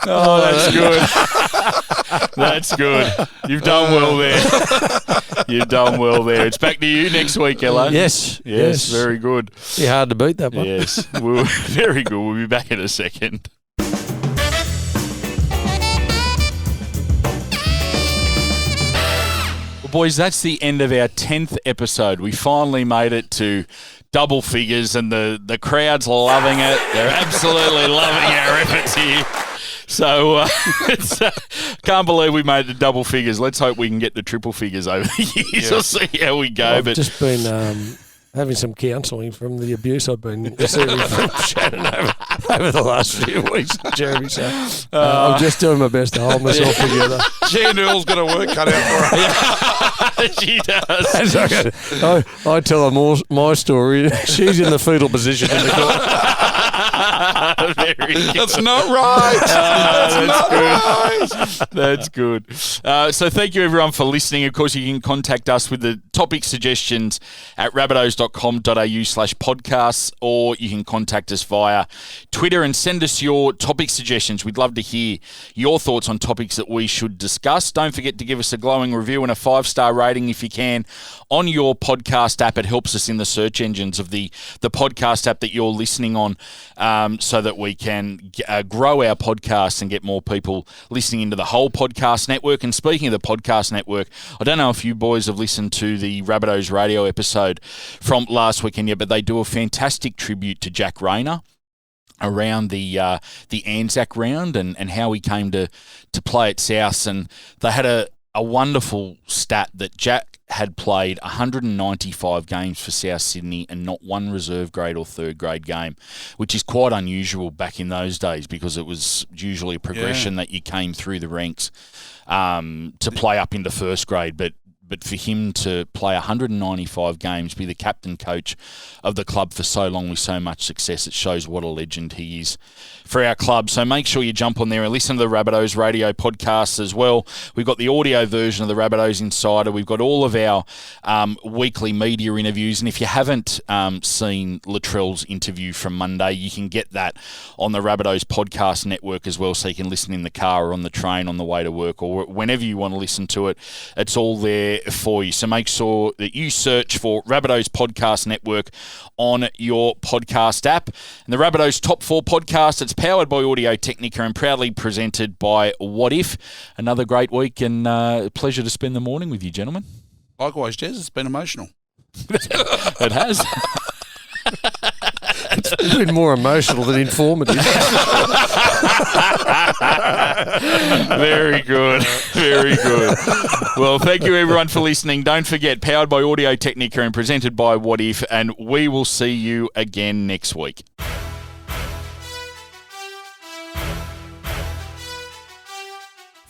[SPEAKER 2] Oh, that's good. That's good. You've done well there. You've done well there. It's back to you next week, Ella.
[SPEAKER 3] Yes.
[SPEAKER 2] Very good.
[SPEAKER 3] Be hard to beat that one.
[SPEAKER 2] Yes. Very good. We'll be back in a second. Boys, that's the end of our 10th episode. We finally made it to double figures, and the crowd's loving it. They're absolutely loving our efforts here. So can't believe we made it to double figures. Let's hope we can get to triple figures over the years.
[SPEAKER 4] Yes.
[SPEAKER 2] We'll see how we go.
[SPEAKER 3] I've just been having some counselling from the abuse I've been receiving from Shannon over the last few weeks, Jeremy. So I'm just doing my best to hold myself together.
[SPEAKER 4] Jan Earl's got a work cut out for her.
[SPEAKER 2] She does.
[SPEAKER 3] I tell her my story. She's in the fetal position in the corner.
[SPEAKER 2] Very good.
[SPEAKER 4] That's not right.
[SPEAKER 2] That's good. So thank you, everyone, for listening. Of course, you can contact us with the topic suggestions at rabbitohs.com.au/podcasts, or you can contact us via Twitter and send us your topic suggestions. We'd love to hear your thoughts on topics that we should discuss. Don't forget to give us a glowing review and a 5-star rating if you can on your podcast app. It helps us in the search engines of the podcast app that you're listening on, so that we can grow our podcast and get more people listening into the whole podcast network. And speaking of the podcast network, I don't know if you boys have listened to the Rabbitohs radio episode from last weekend yet, but they do a fantastic tribute to Jack Rayner around the Anzac round and how he came to play at South. And they had a wonderful stat that Jack had played 195 games for South Sydney and not one reserve grade or third grade game, which is quite unusual back in those days, because it was usually a progression that you came through the ranks to play up into first grade. But for him to play 195 games, be the captain coach of the club for so long with so much success, it shows what a legend he is for our club. So make sure you jump on there and listen to the Rabbitohs radio podcasts as well. We've got the audio version of the Rabbitohs Insider. We've got all of our weekly media interviews. And if you haven't seen Latrell's interview from Monday, you can get that on the Rabbitohs podcast network as well, so you can listen in the car or on the train on the way to work or whenever you want to listen to it. It's all there for you. So make sure that you search for Rabbitohs Podcast Network on your podcast app. And the Rabbitohs Top 4 podcast, it's powered by Audio Technica and proudly presented by What If. Another great week, and a pleasure to spend the morning with you, gentlemen.
[SPEAKER 4] Likewise, Jez, it's been emotional.
[SPEAKER 2] It has.
[SPEAKER 3] It's been more emotional than informative.
[SPEAKER 2] Very good. Very good. Well, thank you, everyone, for listening. Don't forget, powered by Audio Technica and presented by What If, and we will see you again next week.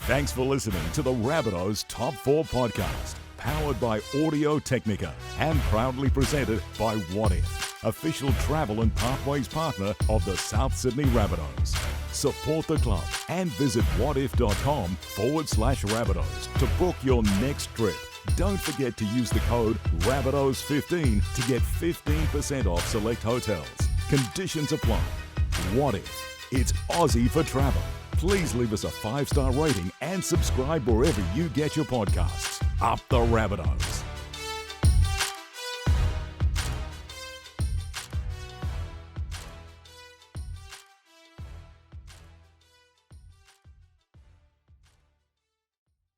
[SPEAKER 1] Thanks for listening to the Rabbitohs Top 4 podcast, powered by Audio Technica and proudly presented by What If, official travel and pathways partner of the South Sydney Rabbitohs. Support the club and visit whatif.com/Rabbitohs to book your next trip. Don't forget to use the code Rabbitohs15 to get 15% off select hotels. Conditions apply. What If? It's Aussie for travel. Please leave us a 5-star rating and subscribe wherever you get your podcasts. Up the Rabbitohs.